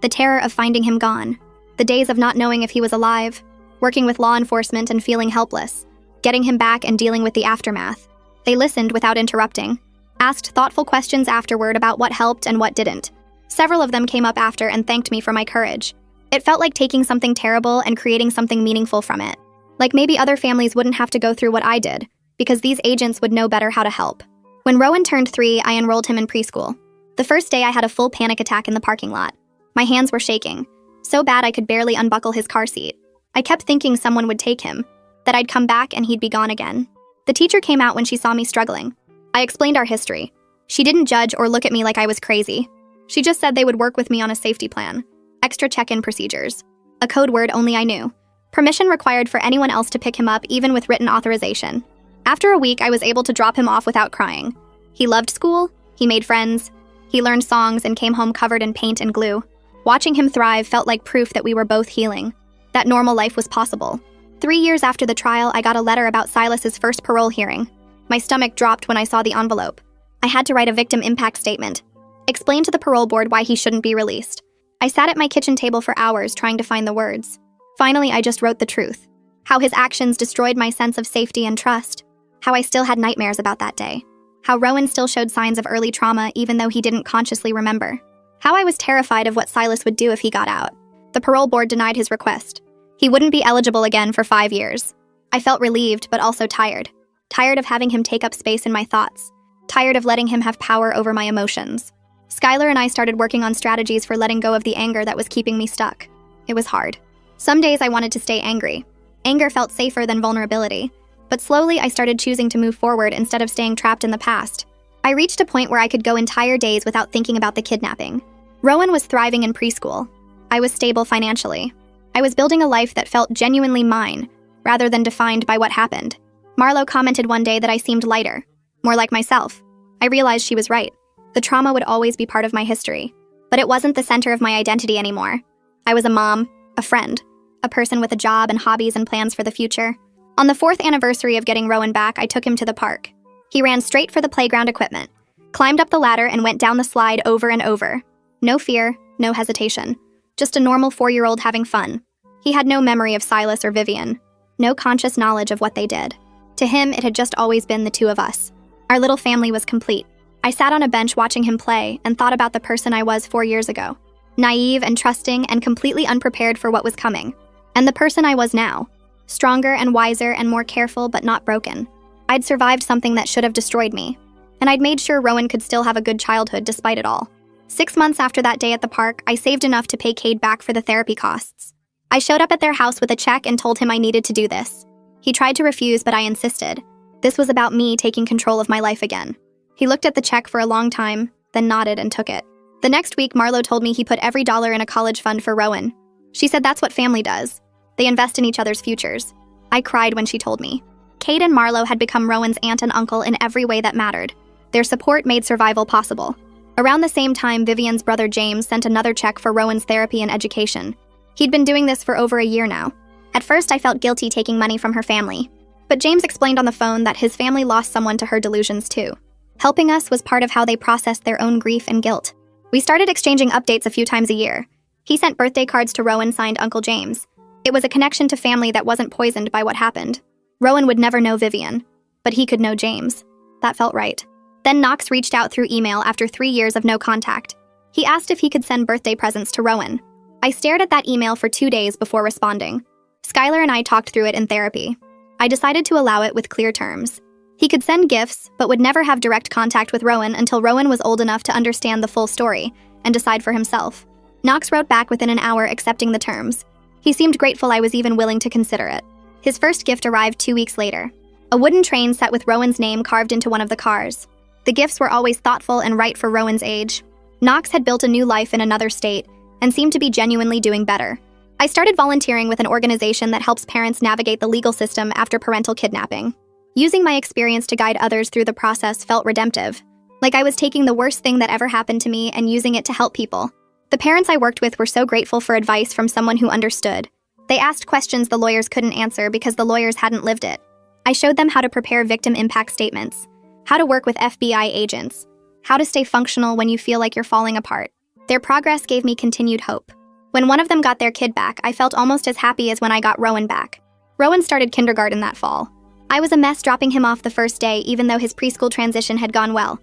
The terror of finding him gone. The days of not knowing if he was alive. Working with law enforcement and feeling helpless. Getting him back and dealing with the aftermath. They listened without interrupting. Asked thoughtful questions afterward about what helped and what didn't. Several of them came up after and thanked me for my courage. It felt like taking something terrible and creating something meaningful from it. Like maybe other families wouldn't have to go through what I did, because these agents would know better how to help. When Rowan turned 3, I enrolled him in preschool. The first day I had a full panic attack in the parking lot. My hands were shaking, so bad I could barely unbuckle his car seat. I kept thinking someone would take him, that I'd come back and he'd be gone again. The teacher came out when she saw me struggling. I explained our history. She didn't judge or look at me like I was crazy. She just said they would work with me on a safety plan. Extra check-in procedures. A code word only I knew. Permission required for anyone else to pick him up, even with written authorization. After a week, I was able to drop him off without crying. He loved school, he made friends, he learned songs and came home covered in paint and glue. Watching him thrive felt like proof that we were both healing, that normal life was possible. 3 years after the trial, I got a letter about Silas's first parole hearing. My stomach dropped when I saw the envelope. I had to write a victim impact statement. Explain to the parole board why he shouldn't be released. I sat at my kitchen table for hours trying to find the words. Finally, I just wrote the truth. How his actions destroyed my sense of safety and trust. How I still had nightmares about that day. How Rowan still showed signs of early trauma even though he didn't consciously remember. How I was terrified of what Silas would do if he got out. The parole board denied his request. He wouldn't be eligible again for 5 years. I felt relieved, but also tired. Tired of having him take up space in my thoughts. Tired of letting him have power over my emotions. Skylar and I started working on strategies for letting go of the anger that was keeping me stuck. It was hard. Some days I wanted to stay angry. Anger felt safer than vulnerability. But slowly I started choosing to move forward instead of staying trapped in the past. I reached a point where I could go entire days without thinking about the kidnapping. Rowan was thriving in preschool. I was stable financially. I was building a life that felt genuinely mine, rather than defined by what happened. Marlo commented one day that I seemed lighter, more like myself. I realized she was right. The trauma would always be part of my history, but it wasn't the center of my identity anymore. I was a mom, a friend, a person with a job and hobbies and plans for the future. On the 4th anniversary of getting Rowan back, I took him to the park. He ran straight for the playground equipment, climbed up the ladder, and went down the slide over and over. No fear, no hesitation. Just a normal 4-year-old having fun. He had no memory of Silas or Vivian, no conscious knowledge of what they did. To him, it had just always been the two of us. Our little family was complete. I sat on a bench watching him play and thought about the person I was 4 years ago. Naive and trusting and completely unprepared for what was coming. And the person I was now. Stronger and wiser and more careful but not broken. I'd survived something that should have destroyed me. And I'd made sure Rowan could still have a good childhood despite it all. 6 months after that day at the park, I saved enough to pay Cade back for the therapy costs. I showed up at their house with a check and told him I needed to do this. He tried to refuse, but I insisted. This was about me taking control of my life again. He looked at the check for a long time, then nodded and took it. The next week, Marlo told me he put every dollar in a college fund for Rowan. She said that's what family does. They invest in each other's futures. I cried when she told me. Cade and Marlo had become Rowan's aunt and uncle in every way that mattered. Their support made survival possible. Around the same time, Vivian's brother James sent another check for Rowan's therapy and education. He'd been doing this for over a year now. At first, I felt guilty taking money from her family. But James explained on the phone that his family lost someone to her delusions too. Helping us was part of how they processed their own grief and guilt. We started exchanging updates a few times a year. He sent birthday cards to Rowan signed Uncle James. It was a connection to family that wasn't poisoned by what happened. Rowan would never know Vivian, but he could know James. That felt right. Then Knox reached out through email after 3 years of no contact. He asked if he could send birthday presents to Rowan. I stared at that email for 2 days before responding. Skylar and I talked through it in therapy. I decided to allow it with clear terms. He could send gifts, but would never have direct contact with Rowan until Rowan was old enough to understand the full story and decide for himself. Knox wrote back within an hour accepting the terms. He seemed grateful I was even willing to consider it. His first gift arrived 2 weeks later. A wooden train set with Rowan's name carved into one of the cars. The gifts were always thoughtful and right for Rowan's age. Knox had built a new life in another state and seemed to be genuinely doing better. I started volunteering with an organization that helps parents navigate the legal system after parental kidnapping. Using my experience to guide others through the process felt redemptive, like I was taking the worst thing that ever happened to me and using it to help people. The parents I worked with were so grateful for advice from someone who understood. They asked questions the lawyers couldn't answer because the lawyers hadn't lived it. I showed them how to prepare victim impact statements, how to work with FBI agents, how to stay functional when you feel like you're falling apart. Their progress gave me continued hope. When one of them got their kid back, I felt almost as happy as when I got Rowan back. Rowan started kindergarten that fall. I was a mess dropping him off the first day, even though his preschool transition had gone well.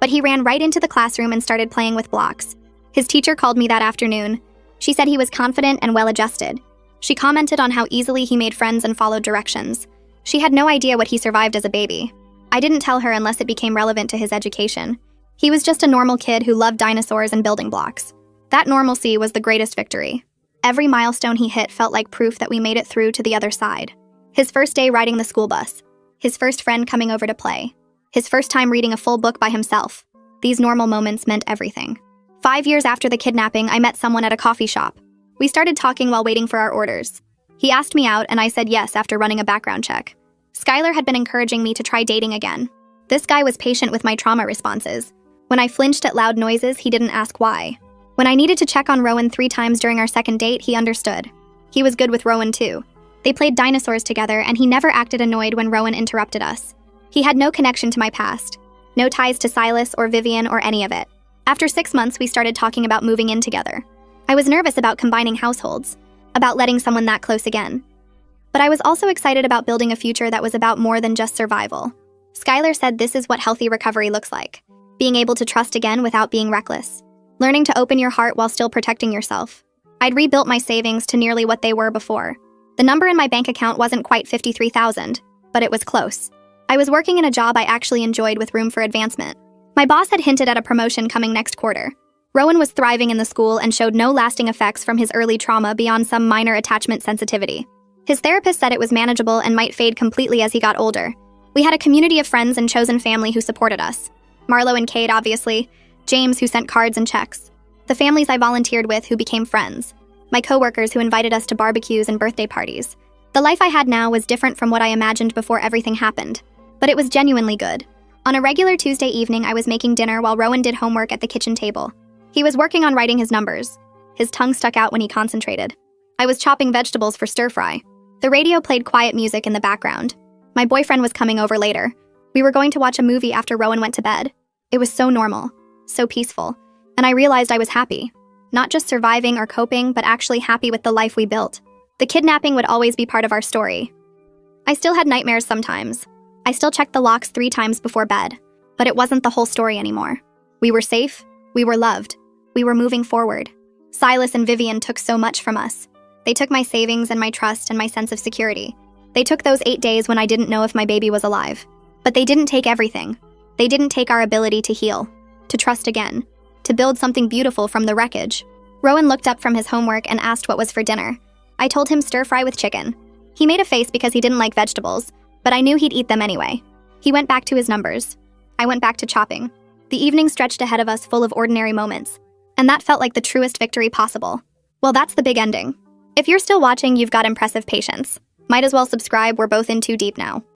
But he ran right into the classroom and started playing with blocks. His teacher called me that afternoon. She said he was confident and well-adjusted. She commented on how easily he made friends and followed directions. She had no idea what he survived as a baby. I didn't tell her unless it became relevant to his education. He was just a normal kid who loved dinosaurs and building blocks. That normalcy was the greatest victory. Every milestone he hit felt like proof that we made it through to the other side. His first day riding the school bus. His first friend coming over to play. His first time reading a full book by himself. These normal moments meant everything. 5 years after the kidnapping, I met someone at a coffee shop. We started talking while waiting for our orders. He asked me out, and I said yes after running a background check. Skylar had been encouraging me to try dating again. This guy was patient with my trauma responses. When I flinched at loud noises, he didn't ask why. When I needed to check on Rowan 3 times during our second date, he understood. He was good with Rowan too. They played dinosaurs together, and he never acted annoyed when Rowan interrupted us. He had no connection to my past. No ties to Silas or Vivian or any of it. After 6 months, we started talking about moving in together. I was nervous about combining households, about letting someone that close again. But I was also excited about building a future that was about more than just survival. Skylar said this is what healthy recovery looks like. Being able to trust again without being reckless. Learning to open your heart while still protecting yourself. I'd rebuilt my savings to nearly what they were before. The number in my bank account wasn't quite $53,000, but it was close. I was working in a job I actually enjoyed with room for advancement. My boss had hinted at a promotion coming next quarter. Rowan was thriving in the school and showed no lasting effects from his early trauma beyond some minor attachment sensitivity. His therapist said it was manageable and might fade completely as he got older. We had a community of friends and chosen family who supported us. Marlo and Cade, obviously. James, who sent cards and checks. The families I volunteered with who became friends. My coworkers who invited us to barbecues and birthday parties. The life I had now was different from what I imagined before everything happened. But it was genuinely good. On a regular Tuesday evening, I was making dinner while Rowan did homework at the kitchen table. He was working on writing his numbers. His tongue stuck out when he concentrated. I was chopping vegetables for stir-fry. The radio played quiet music in the background. My boyfriend was coming over later. We were going to watch a movie after Rowan went to bed. It was so normal, so peaceful, and I realized I was happy. Not just surviving or coping, but actually happy with the life we built. The kidnapping would always be part of our story. I still had nightmares sometimes. I still checked the locks 3 times before bed, but it wasn't the whole story anymore. We were safe, we were loved, we were moving forward. Silas and Vivian took so much from us. They took my savings and my trust and my sense of security. They took those 8 days when I didn't know if my baby was alive. But they didn't take everything. They didn't take our ability to heal, to trust again, to build something beautiful from the wreckage. Rowan looked up from his homework and asked what was for dinner. I told him stir-fry with chicken. He made a face because he didn't like vegetables, but I knew he'd eat them anyway. He went back to his numbers. I went back to chopping. The evening stretched ahead of us full of ordinary moments, and that felt like the truest victory possible. Well, that's the big ending. If you're still watching, you've got impressive patience. Might as well subscribe, we're both in too deep now.